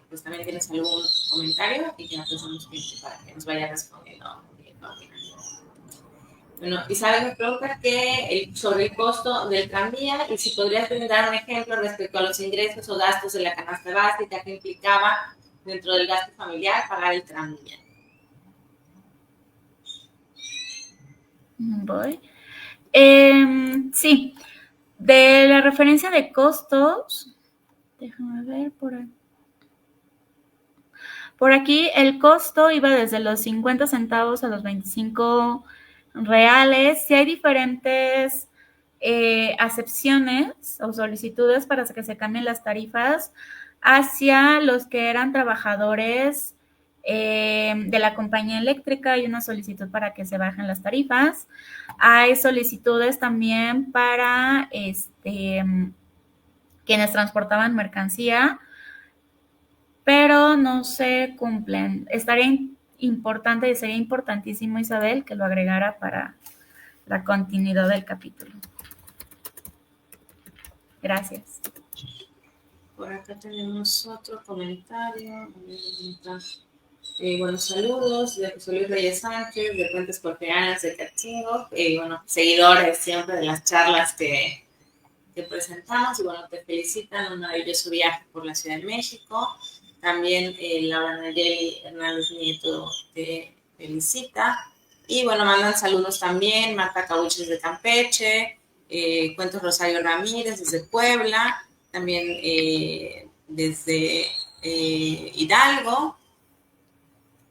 pues también tienes algún comentario, y ya pensamos para que nos vaya respondiendo Paulina. Bueno, Isabel me pregunta sobre el costo del tranvía y si podrías dar un ejemplo respecto a los ingresos o gastos de la canasta básica que implicaba dentro del gasto familiar pagar el tranvía. Voy. Sí, de la referencia de costos, déjame ver por ahí. Por aquí el costo iba desde los 50 centavos a los 25 reales. Si hay diferentes acepciones o solicitudes para que se cambien las tarifas hacia los que eran trabajadores de la compañía eléctrica. Hay una solicitud para que se bajen las tarifas. Hay solicitudes también para quienes transportaban mercancía, pero no se cumplen. Estaría importante y sería importantísimo, Isabel, que lo agregara para la continuidad del capítulo. Gracias. Por acá tenemos otro comentario. Buenos saludos de José Luis Reyes Sánchez, de Fuentes Porfianas de Catzingo. Seguidores siempre de las charlas que presentamos. Y bueno, te felicitan un maravilloso viaje por la Ciudad de México. También Laura Nayeli Hernández Nieto te felicita. Y bueno, mandan saludos también Marta Cabuches de Campeche, Cuentos Rosario Ramírez desde Puebla, también desde Hidalgo.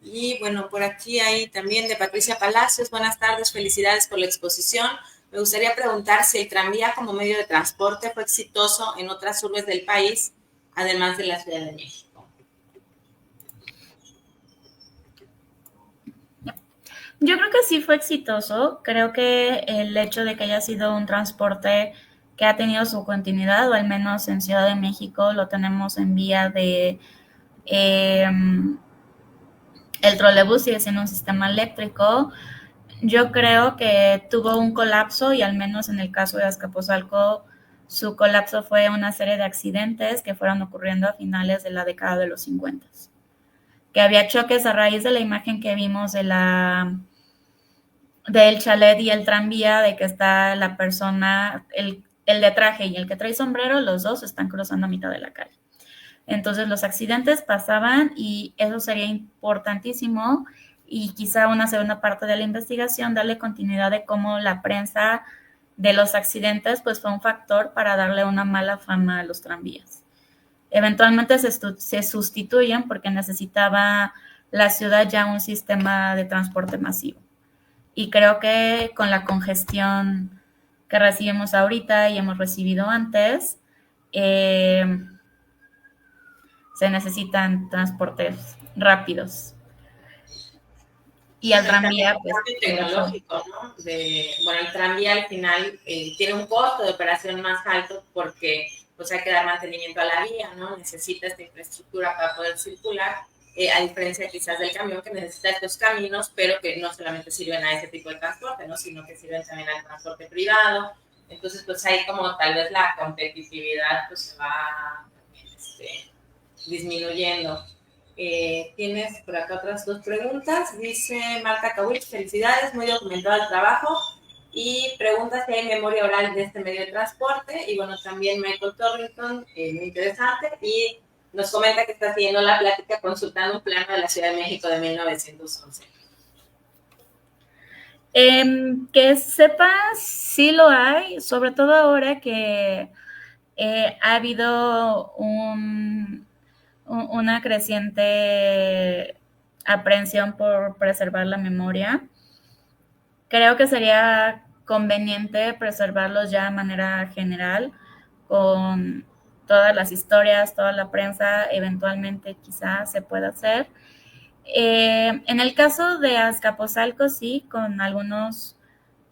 Y bueno, por aquí hay también de Patricia Palacios. Buenas tardes, felicidades por la exposición. Me gustaría preguntar si el tranvía como medio de transporte fue exitoso en otras urbes del país, además de la Ciudad de México. Yo creo que sí fue exitoso. Creo que el hecho de que haya sido un transporte que ha tenido su continuidad, o al menos en Ciudad de México lo tenemos en vía de... el trolebús sigue siendo un sistema eléctrico. Yo creo que tuvo un colapso, y al menos en el caso de Azcapotzalco, su colapso fue una serie de accidentes que fueron ocurriendo a finales de la década de los 50. Que había choques a raíz de la imagen que vimos del chalet y el tranvía, de que está la persona, el de traje y el que trae sombrero, los dos están cruzando a mitad de la calle. Entonces los accidentes pasaban, y eso sería importantísimo, y quizá una segunda parte de la investigación, darle continuidad de cómo la prensa de los accidentes pues fue un factor para darle una mala fama a los tranvías. Eventualmente se sustituyen porque necesitaba la ciudad ya un sistema de transporte masivo. Y creo que con la congestión que recibimos ahorita y hemos recibido antes, se necesitan transportes rápidos. Y el tranvía, pues... El tecnológico, ¿no? El tranvía al final tiene un costo de operación más alto porque pues, hay que dar mantenimiento a la vía, ¿no? Necesita esta infraestructura para poder circular, a diferencia quizás del camión, que necesita estos caminos, pero que no solamente sirven a ese tipo de transporte, ¿no? Sino que sirven también al transporte privado. Entonces, pues ahí como tal vez la competitividad pues se va disminuyendo. Tienes por acá otras dos preguntas. Dice Marta Kawich, felicidades, muy documentado el trabajo. Y pregunta si hay memoria oral de este medio de transporte. Y bueno, también Michael Torrington, muy interesante. Y nos comenta que está siguiendo la plática consultando un plano de la Ciudad de México de 1911. Que sepas, sí lo hay, sobre todo ahora que ha habido una creciente aprehensión por preservar la memoria. Creo que sería conveniente preservarlos ya de manera general, con todas las historias, toda la prensa, eventualmente quizás se pueda hacer. En el caso de Azcapotzalco, sí, con algunos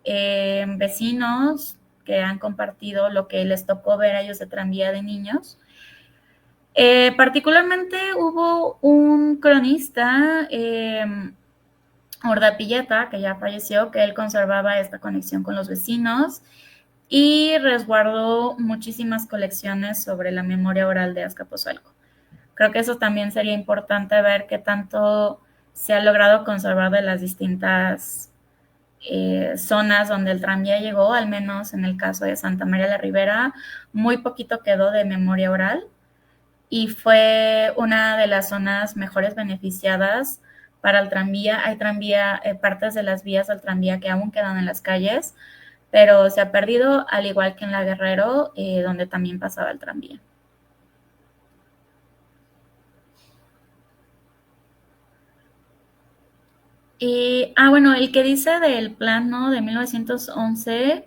vecinos que han compartido lo que les tocó ver a ellos de tranvía de niños. Particularmente hubo un cronista, Urdapilleta, que ya falleció, que él conservaba esta conexión con los vecinos y resguardó muchísimas colecciones sobre la memoria oral de Azcapotzalco. Creo que eso también sería importante, ver qué tanto se ha logrado conservar de las distintas zonas donde el tranvía llegó. Al menos en el caso de Santa María la Ribera, muy poquito quedó de memoria oral, y fue una de las zonas mejores beneficiadas para el tranvía. Hay tranvía, partes de las vías del tranvía que aún quedan en las calles, pero se ha perdido, al igual que en La Guerrero, donde también pasaba el tranvía. Y, bueno, el que dice del plano de 1911,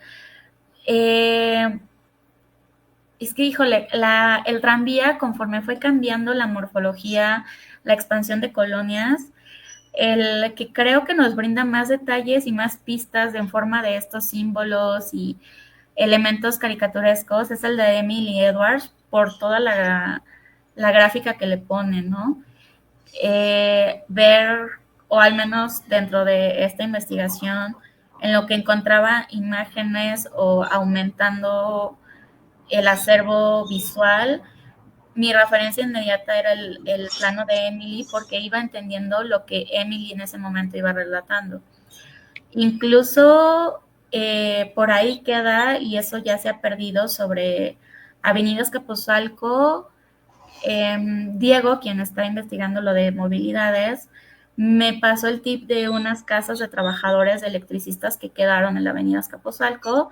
es que, híjole, el tranvía, conforme fue cambiando la morfología, la expansión de colonias, el que creo que nos brinda más detalles y más pistas en forma de estos símbolos y elementos caricaturescos es el de Emily Edwards, por toda la gráfica que le pone, ¿no? Ver, o al menos dentro de esta investigación, en lo que encontraba imágenes o aumentando el acervo visual, mi referencia inmediata era el plano de Emily, porque iba entendiendo lo que Emily en ese momento iba relatando. Incluso por ahí queda, y eso ya se ha perdido, sobre Avenida Azcapotzalco. Diego, quien está investigando lo de movilidades, me pasó el tip de unas casas de trabajadores electricistas que quedaron en la Avenida Azcapotzalco,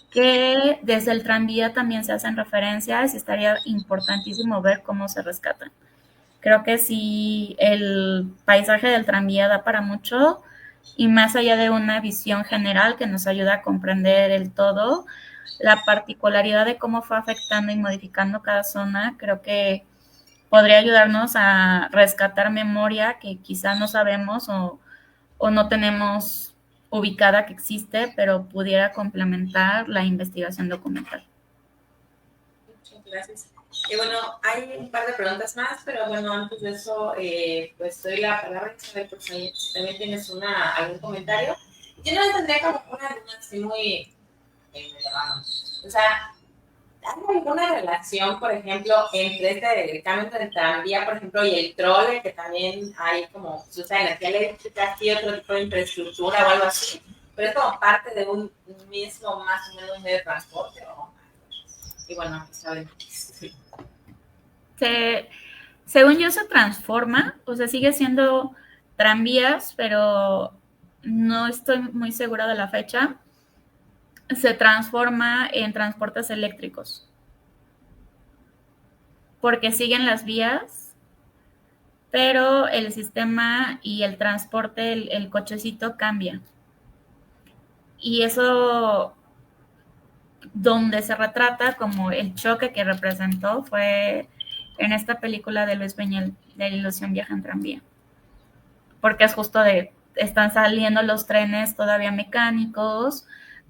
que desde el tranvía también se hacen referencias y estaría importantísimo ver cómo se rescatan. Creo que sí, el paisaje del tranvía da para mucho, y más allá de una visión general que nos ayuda a comprender el todo, la particularidad de cómo fue afectando y modificando cada zona, creo que podría ayudarnos a rescatar memoria que quizá no sabemos o no tenemos ubicada que existe, pero pudiera complementar la investigación documental. Muchas gracias. Y bueno, hay un par de preguntas más, pero bueno, antes de eso, pues doy la palabra a Isabel, por si también tienes algún comentario. Yo no tendría como una duda así muy, o sea, ¿hay alguna relación, por ejemplo, entre el cambio del tranvía, por ejemplo, y el trole, que también hay como, se usa energía eléctrica, y otro tipo de infraestructura o algo así? Pero es como parte de un mismo, más o menos, medio de transporte, ¿no? Y bueno, ¿saben? Según yo, se transforma, o sea, sigue siendo tranvías, pero no estoy muy segura de la fecha. Se transforma en transportes eléctricos, porque siguen las vías, pero el sistema y el transporte, el cochecito cambia. Y eso, donde se retrata como el choque que representó, fue en esta película de Luis Buñuel, de La ilusión viaja en tranvía, porque es justo están saliendo los trenes todavía mecánicos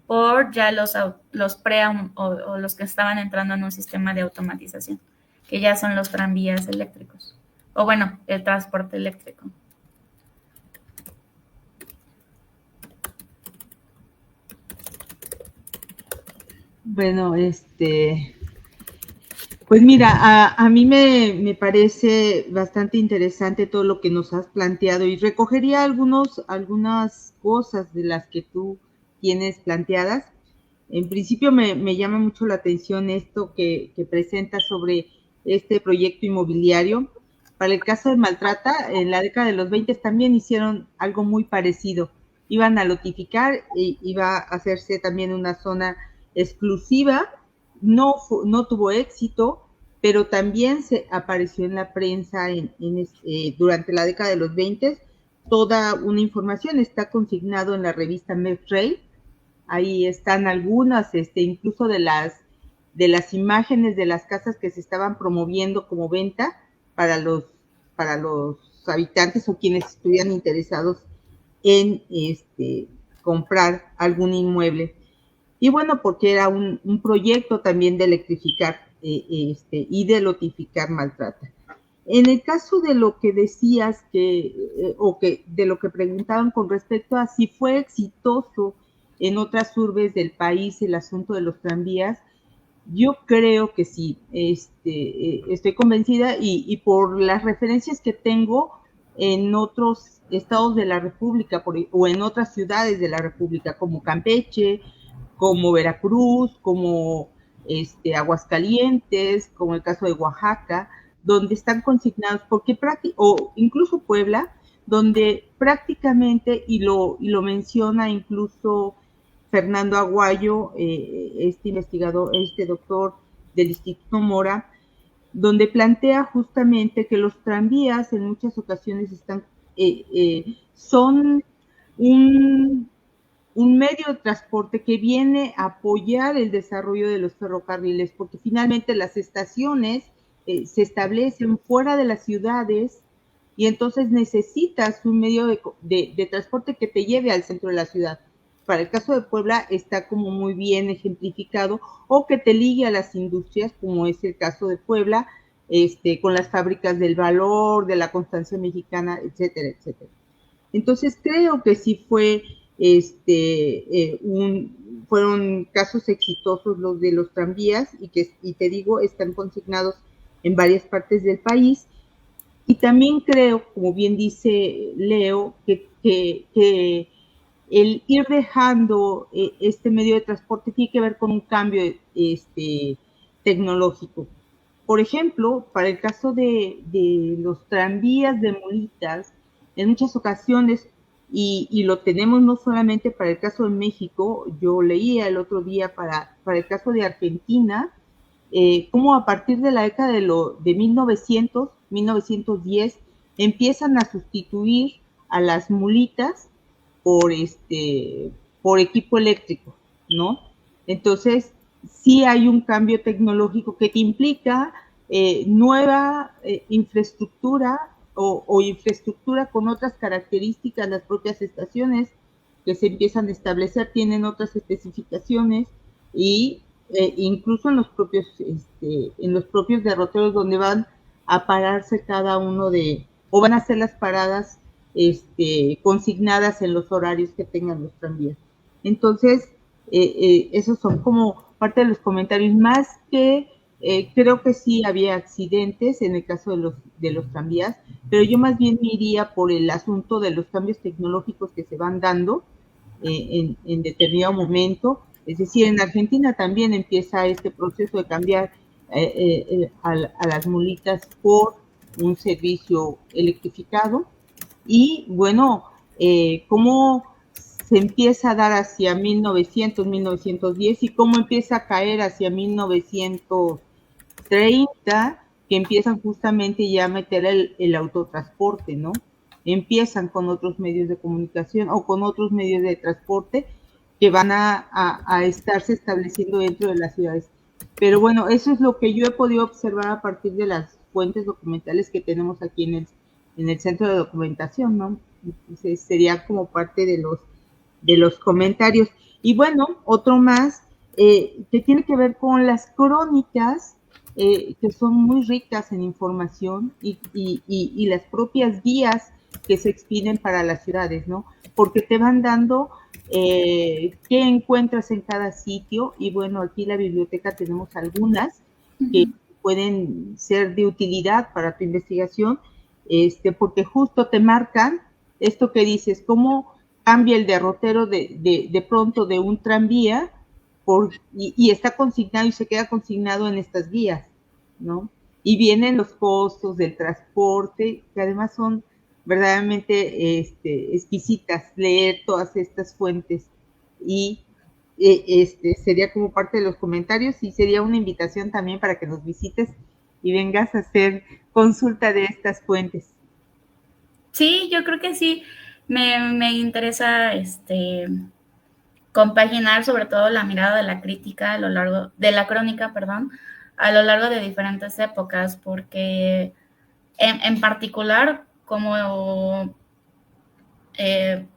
por ya los pre o los que estaban entrando en un sistema de automatización, que ya son los tranvías eléctricos, o bueno, el transporte eléctrico. Bueno, pues mira, a mí me parece bastante interesante todo lo que nos has planteado, y recogería algunas cosas de las que tú tienes planteadas. En principio me llama mucho la atención esto que presenta sobre este proyecto inmobiliario. Para el caso de Maltrata, en la década de los 20 también hicieron algo muy parecido. Iban a lotificar e iba a hacerse también una zona exclusiva. No tuvo éxito, pero también se apareció en la prensa durante la década de los 20. Toda una información está consignado en la revista Metrail. Ahí están algunas, incluso de las imágenes de las casas que se estaban promoviendo como venta para los habitantes o quienes estuvieran interesados en comprar algún inmueble. Y bueno, porque era un proyecto también de electrificar y de lotificar Maltrata. En el caso de lo que decías de lo que preguntaban con respecto a si fue exitoso en otras urbes del país el asunto de los tranvías, yo creo que sí. Estoy convencida y por las referencias que tengo en otros estados de la República o en otras ciudades de la República, como Campeche, como Veracruz, como Aguascalientes, como el caso de Oaxaca, donde están consignados, o incluso Puebla, donde prácticamente, y lo menciona incluso Fernando Aguayo, investigador, doctor del Instituto Mora, donde plantea justamente que los tranvías en muchas ocasiones son un medio de transporte que viene a apoyar el desarrollo de los ferrocarriles, porque finalmente las estaciones se establecen fuera de las ciudades y entonces necesitas un medio de transporte que te lleve al centro de la ciudad. Para el caso de Puebla está como muy bien ejemplificado, o que te ligue a las industrias, como es el caso de Puebla, con las fábricas del Valor, de la Constancia Mexicana, etcétera, etcétera. Entonces creo que sí fue fueron casos exitosos los de los tranvías y te digo, están consignados en varias partes del país. Y también creo, como bien dice Leo, que el ir dejando este medio de transporte tiene que ver con un cambio tecnológico. Por ejemplo, para el caso de los tranvías de mulitas, en muchas ocasiones, y lo tenemos no solamente para el caso de México, yo leía el otro día para el caso de Argentina, cómo a partir de la década de 1910, empiezan a sustituir a las mulitas por equipo eléctrico, ¿no? Entonces, sí hay un cambio tecnológico que te implica nueva infraestructura o infraestructura con otras características. Las propias estaciones que se empiezan a establecer tienen otras especificaciones y incluso en los propios derroteros donde van a pararse cada uno o van a hacer las paradas consignadas en los horarios que tengan los tranvías. Entonces, esos son como parte de los comentarios, más que creo que sí había accidentes en el caso de los tranvías, pero yo más bien me iría por el asunto de los cambios tecnológicos que se van dando en determinado momento. Es decir, en Argentina también empieza este proceso de cambiar a las mulitas por un servicio electrificado. Y bueno, cómo se empieza a dar hacia 1900, 1910 y cómo empieza a caer hacia 1930, que empiezan justamente ya a meter el autotransporte, ¿no? Empiezan con otros medios de comunicación o con otros medios de transporte que van a estarse estableciendo dentro de las ciudades. Pero bueno, eso es lo que yo he podido observar a partir de las fuentes documentales que tenemos aquí en el centro de documentación, ¿no? Entonces sería como parte de los comentarios. Y bueno, otro más que tiene que ver con las crónicas, que son muy ricas en información y las propias guías que se expiden para las ciudades, ¿no? Porque te van dando qué encuentras en cada sitio. Y bueno, aquí en la biblioteca tenemos algunas que pueden ser de utilidad para tu investigación, porque justo te marcan esto que dices, cómo cambia el derrotero de pronto de un tranvía y está consignado y se queda consignado en estas guías, ¿no? Y vienen los costos del transporte, que además son verdaderamente exquisitas leer todas estas fuentes. Y sería como parte de los comentarios y sería una invitación también para que nos visites y vengas a hacer consulta de estas fuentes. Sí, yo creo que sí. Me interesa compaginar sobre todo la mirada de la crítica a lo largo de la crónica, perdón, a lo largo de diferentes épocas, porque en particular, como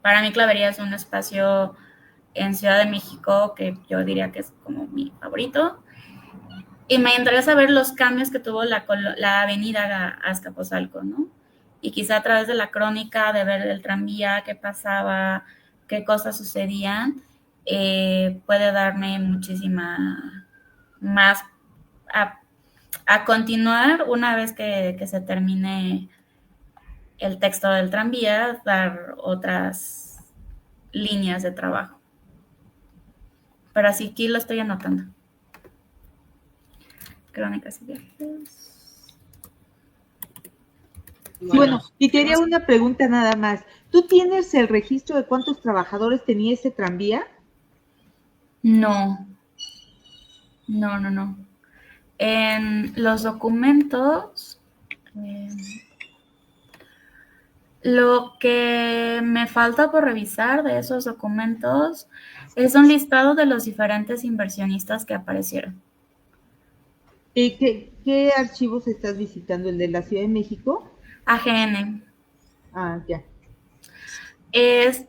para mí Clavería es un espacio en Ciudad de México que yo diría que es como mi favorito, y me interesa ver los cambios que tuvo la avenida Azcapotzalco, ¿no? Y quizá a través de la crónica, de ver el tranvía, qué pasaba, qué cosas sucedían, puede darme muchísima más a continuar una vez que se termine el texto del tranvía, dar otras líneas de trabajo. Pero así aquí lo estoy anotando. Crónicas y viajes. Bueno, y te haría una pregunta nada más. ¿Tú tienes el registro de cuántos trabajadores tenía ese tranvía? No. En los documentos, lo que me falta por revisar de esos documentos es un listado de los diferentes inversionistas que aparecieron. ¿Qué archivos estás visitando? ¿El de la Ciudad de México? AGN. Ah, ya. Es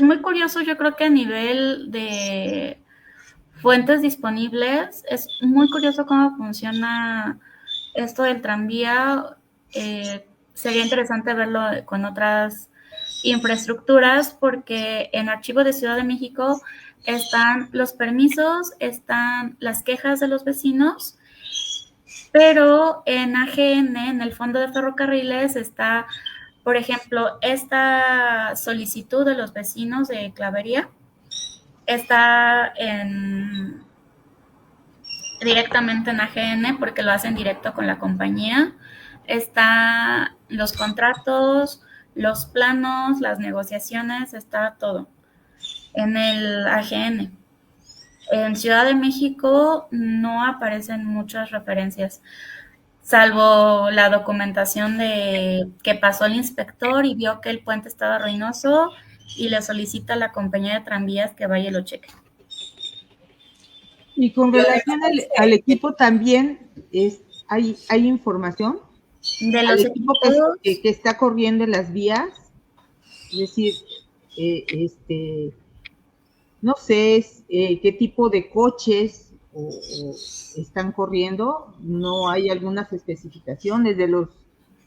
muy curioso, yo creo que a nivel de fuentes disponibles, es muy curioso cómo funciona esto del tranvía. Sería interesante verlo con otras infraestructuras, porque en Archivo de Ciudad de México están los permisos, están las quejas de los vecinos, pero en AGN, en el Fondo de Ferrocarriles, está, por ejemplo, esta solicitud de los vecinos de Clavería, está directamente en AGN porque lo hacen directo con la compañía. Está los contratos, los planos, las negociaciones, está todo en el AGN. En Ciudad de México no aparecen muchas referencias, salvo la documentación de que pasó el inspector y vio que el puente estaba ruinoso y le solicita a la compañía de tranvías que vaya y lo cheque. Y con relación al equipo también hay información de los equipo que está corriendo en las vías, es decir, no sé qué tipo de coches o están corriendo, no hay algunas especificaciones de los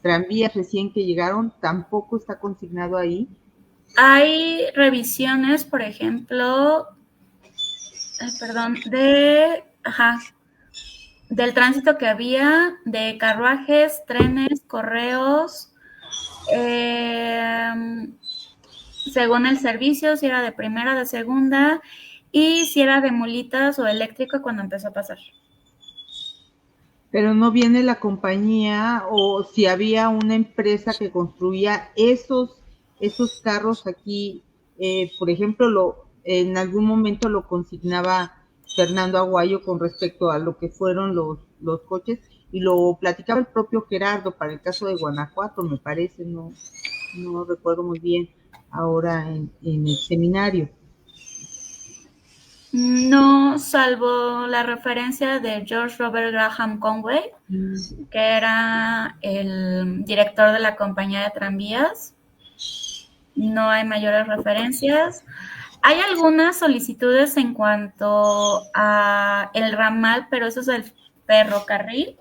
tranvías recién que llegaron, tampoco está consignado ahí. Hay revisiones, por ejemplo, del tránsito que había, de carruajes, trenes, correos, según el servicio, si era de primera, de segunda, y si era de mulitas o eléctrico cuando empezó a pasar. Pero no viene la compañía, o si había una empresa que construía esos carros aquí, por ejemplo, en algún momento lo consignaba Fernando Aguayo con respecto a lo que fueron los coches, y lo platicaba el propio Gerardo para el caso de Guanajuato, me parece, no recuerdo muy bien ahora en el seminario. No, salvo la referencia de George Robert Graham Conway, que era el director de la compañía de tranvías. No hay mayores referencias. Hay algunas solicitudes en cuanto a el ramal, pero eso es el ferrocarril,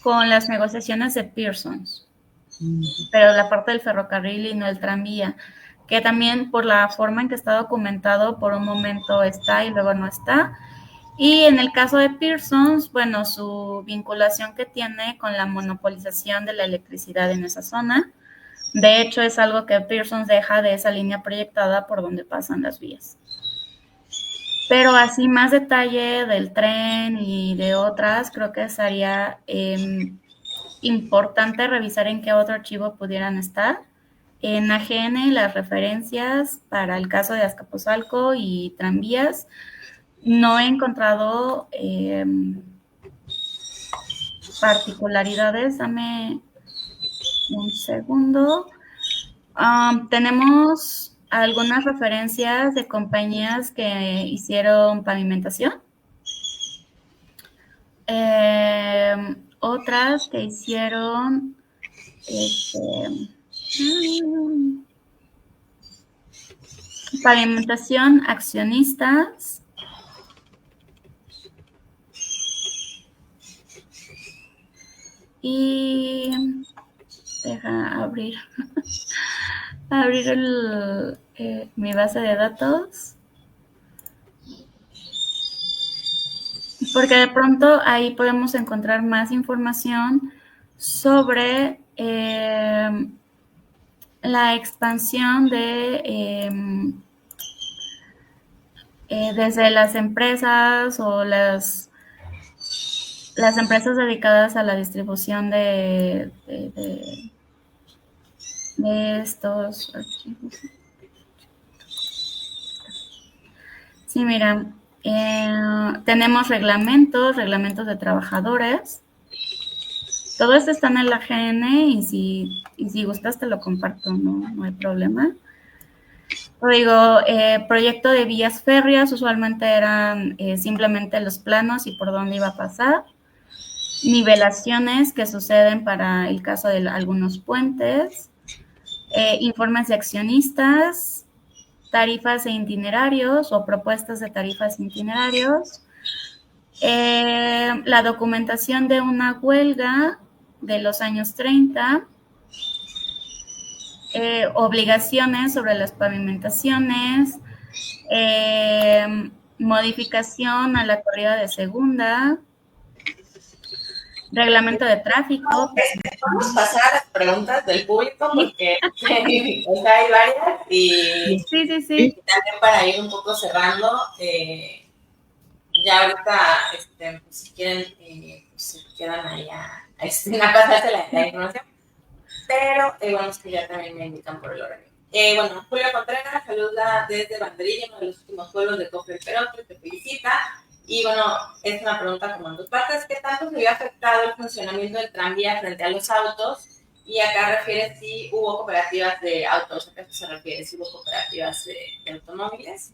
con las negociaciones de Pearsons. Pero la parte del ferrocarril y no el tranvía, que también por la forma en que está documentado, por un momento está y luego no está. Y en el caso de Pearsons, bueno, su vinculación que tiene con la monopolización de la electricidad en esa zona. De hecho, es algo que Pearsons deja de esa línea proyectada por donde pasan las vías. Pero así más detalle del tren y de otras, creo que sería importante revisar en qué otro archivo pudieran estar. En AGN, las referencias para el caso de Azcapotzalco y tranvías, no he encontrado particularidades. Dame un segundo. Tenemos algunas referencias de compañías que hicieron pavimentación. Otras que hicieron pavimentación, accionistas. Y deja abrir mi base de datos, porque de pronto ahí podemos encontrar más información sobre la expansión de desde las empresas o las empresas dedicadas a la distribución de estos archivos. Sí, mira, tenemos reglamentos de trabajadores. Todo esto está en el AGN y si gustas te lo comparto, no hay problema. Digo, proyecto de vías férreas, usualmente eran simplemente los planos y por dónde iba a pasar. Nivelaciones que suceden para el caso de algunos puentes. Informes de accionistas, tarifas e itinerarios o propuestas de tarifas e itinerarios. La documentación de una huelga de los años 30. obligaciones sobre las pavimentaciones, modificación a la corrida de segunda, reglamento de tráfico. Vamos a pasar a las preguntas del público porque hay varias y sí. También para ir un poco cerrando, ya ahorita, pues, si quieren, pues, se quedan ahí a pasarse la información, pero bueno, es que ya también me indican por el horario. Bueno, Julio Contreras saluda desde Banderilla, uno de los últimos pueblos de Copa del Perú, que te felicita. Y bueno, es una pregunta como en dos partes. ¿Qué tanto se vio afectado el funcionamiento del tranvía frente a los autos? Y acá refiere si hubo cooperativas de autos. ¿A qué se refiere? Si hubo cooperativas de automóviles.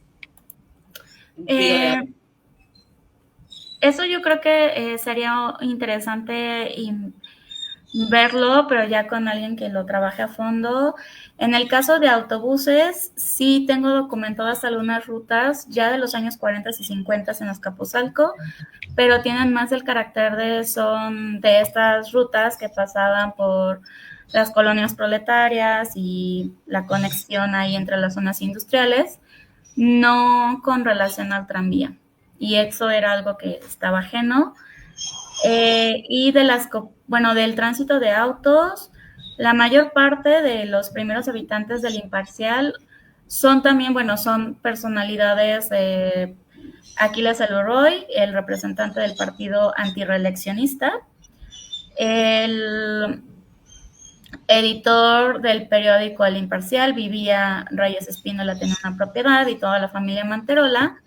Eso yo creo que sería interesante verlo, pero ya con alguien que lo trabaje a fondo. En el caso de autobuses, sí tengo documentadas algunas rutas ya de los años 40 y 50 en Azcapotzalco, pero tienen más el carácter de estas rutas que pasaban por las colonias proletarias y la conexión ahí entre las zonas industriales, no con relación al tranvía. Y eso era algo que estaba ajeno. Y del tránsito de autos, la mayor parte de los primeros habitantes del Imparcial son también, son personalidades. Aquiles Elroy, el representante del partido antirreeleccionista, el editor del periódico El Imparcial, vivía Reyes Espínola, tenía una propiedad, y toda la familia Manterola.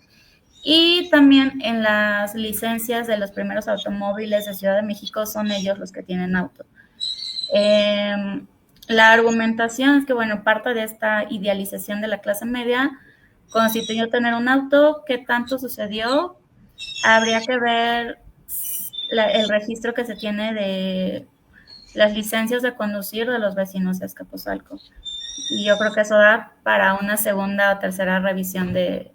Y también en las licencias de los primeros automóviles de Ciudad de México son ellos los que tienen auto. La argumentación es que, parte de esta idealización de la clase media constituyó tener un auto. ¿Qué tanto sucedió? Habría que ver el registro que se tiene de las licencias de conducir de los vecinos de Azcapotzalco. Y yo creo que eso da para una segunda o tercera revisión de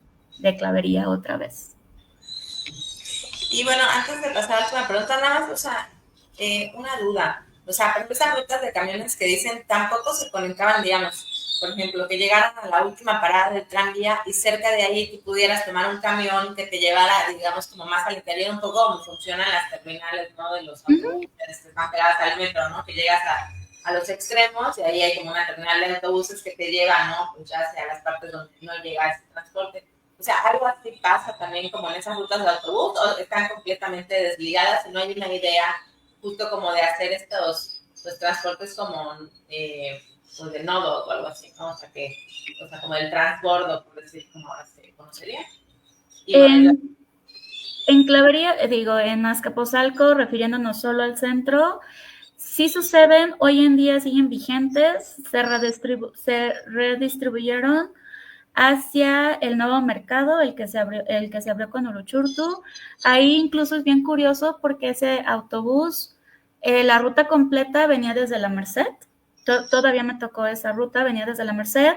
Clavería otra vez. Y bueno, antes de pasar a la última pregunta, nada más, una duda. Por ejemplo, esas rutas de camiones que dicen tampoco se conectaban, digamos, por ejemplo, que llegaran a la última parada del tranvía y cerca de ahí tú pudieras tomar un camión que te llevara, digamos, como más al interior, un poco como funcionan las terminales, ¿no? De los autobuses, más pegadas al metro, ¿no? Que llegas a los extremos y ahí hay como una terminal de autobuses que te lleva, ¿no? Pues ya hacia las partes donde no llega ese transporte. O sea, algo así pasa también como en esas rutas de autobús, o están completamente desligadas y no hay una idea justo como de hacer estos transportes como pues de nodo o algo así, ¿no? O sea, como el transbordo, por decir, como ahora se conocería. En Clavería, en Azcapotzalco, refiriéndonos solo al centro, sí suceden, hoy en día siguen vigentes, se redistribuyeron hacia el nuevo mercado, el que se abrió con Uruchurtu. Ahí incluso es bien curioso porque ese autobús, la ruta completa venía desde la Merced. Todavía me tocó esa ruta, venía desde la Merced.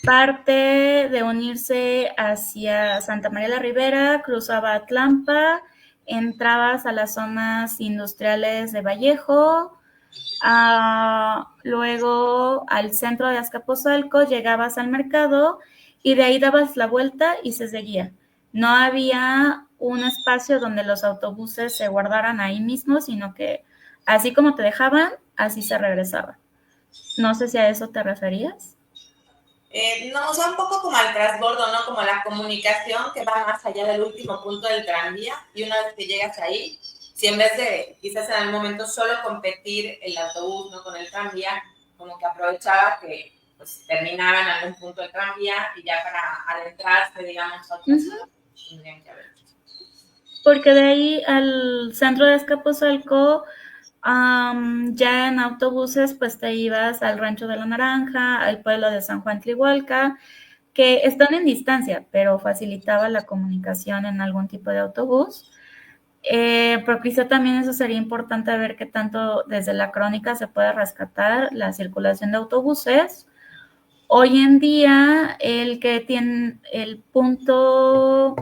Parte de unirse hacia Santa María la Ribera, cruzaba Atlampa, entrabas a las zonas industriales de Vallejo, luego al centro de Azcapotzalco, llegabas al mercado y de ahí dabas la vuelta y se seguía. No había un espacio donde los autobuses se guardaran ahí mismo, sino que así como te dejaban, así se regresaba. No sé si a eso te referías. No, o sea, un poco como al transbordo, ¿no? Como la comunicación que va más allá del último punto del tranvía, y una vez que llegas ahí, si en vez de quizás en algún momento solo competir el autobús, ¿no? Con el tranvía, como que aprovechaba que pues terminaba en algún punto del tranvía y ya para adentrarse, digamos, a otra ciudad, tendrían que haber. Porque de ahí al centro de Azcapotzalco, ya en autobuses, pues te ibas al Rancho de la Naranja, al pueblo de San Juan Tlihualca, que están en distancia, pero facilitaba la comunicación en algún tipo de autobús. Pero quizá también eso sería importante ver qué tanto desde la crónica se puede rescatar la circulación de autobuses. Hoy en día, el que tiene el punto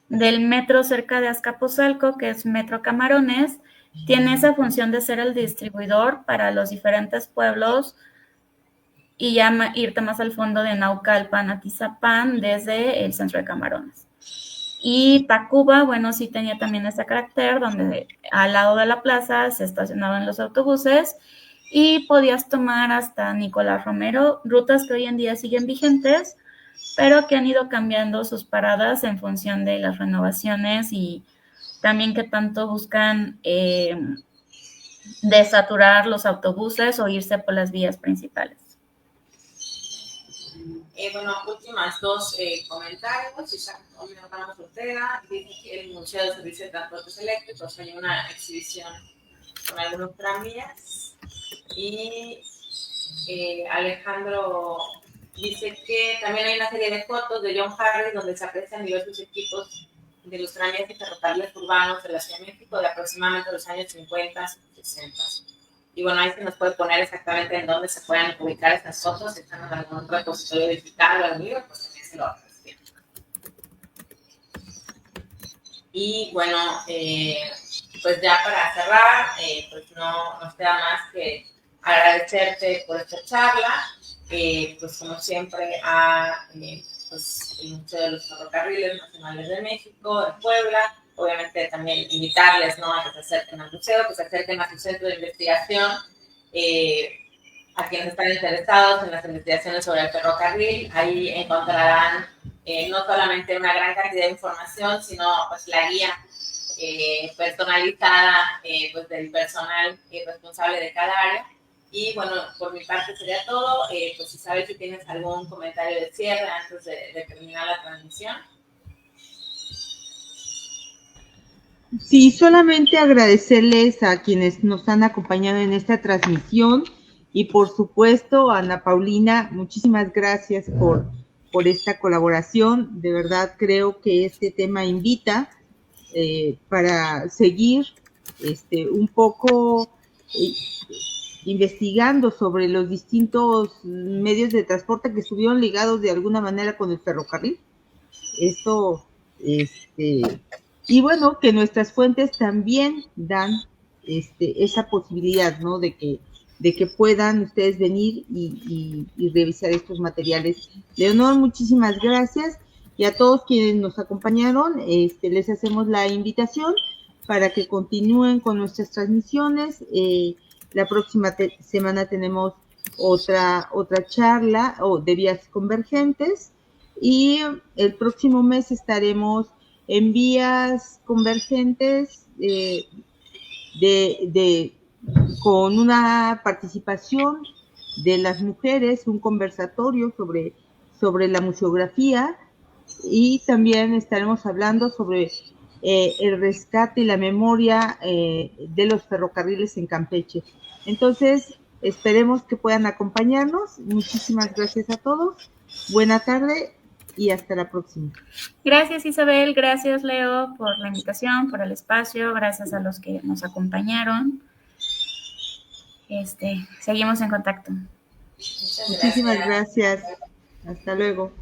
del metro cerca de Azcapotzalco, que es Metro Camarones, tiene esa función de ser el distribuidor para los diferentes pueblos y ya irte más al fondo de Naucalpan a Tizapán desde el centro de Camarones. Y Tacuba, bueno, sí tenía también ese carácter donde al lado de la plaza se estacionaban los autobuses y podías tomar hasta Nicolás Romero, rutas que hoy en día siguen vigentes, pero que han ido cambiando sus paradas en función de las renovaciones y también que tanto buscan desaturar los autobuses o irse por las vías principales. Bueno, últimas dos comentarios. Isaac Ramos Ortega dice que el Museo de Servicio de Transportes Eléctricos hay una exhibición con algunos tranvías. Y Alejandro dice que también hay una serie de fotos de John Harris donde se aprecian diversos equipos de los tranvías y ferrocarriles urbanos de la Ciudad de México de aproximadamente los años 50 y 60. Y bueno, ahí se nos puede poner exactamente en dónde se pueden ubicar estas fotos. Si están en algún repositorio digital o algún libro, pues también se lo ofrecen. Y bueno, pues ya para cerrar, pues no nos queda más que agradecerte por esta charla. Pues como siempre a pues, el Museo de los Ferrocarriles Nacionales de México, de Puebla. Obviamente también invitarles, ¿no?, a que se acerquen al museo, que se acerquen a su centro de investigación, a quienes están interesados en las investigaciones sobre el ferrocarril. Ahí encontrarán no solamente una gran cantidad de información, sino pues la guía personalizada pues, del personal responsable de cada área. Y bueno, por mi parte sería todo. Pues Isabel, si tienes algún comentario de cierre antes de terminar la transmisión. Sí, solamente agradecerles a quienes nos han acompañado en esta transmisión y por supuesto a Ana Paulina, muchísimas gracias por esta colaboración. De verdad creo que este tema invita para seguir un poco investigando sobre los distintos medios de transporte que estuvieron ligados de alguna manera con el ferrocarril. Eso, y bueno, que nuestras fuentes también dan esa posibilidad, ¿no?, de que puedan ustedes venir y revisar estos materiales. Leonor, muchísimas gracias, y a todos quienes nos acompañaron, les hacemos la invitación para que continúen con nuestras transmisiones. La próxima semana tenemos otra charla de vías convergentes, y el próximo mes estaremos en vías convergentes con una participación de las mujeres, un conversatorio sobre la museografía, y también estaremos hablando sobre el rescate y la memoria de los ferrocarriles en Campeche. Entonces, esperemos que puedan acompañarnos. Muchísimas gracias a todos. Buena tarde y hasta la próxima. Gracias, Isabel. Gracias, Leo, por la invitación, por el espacio. Gracias a los que nos acompañaron. Seguimos en contacto. Muchísimas gracias. Hasta luego.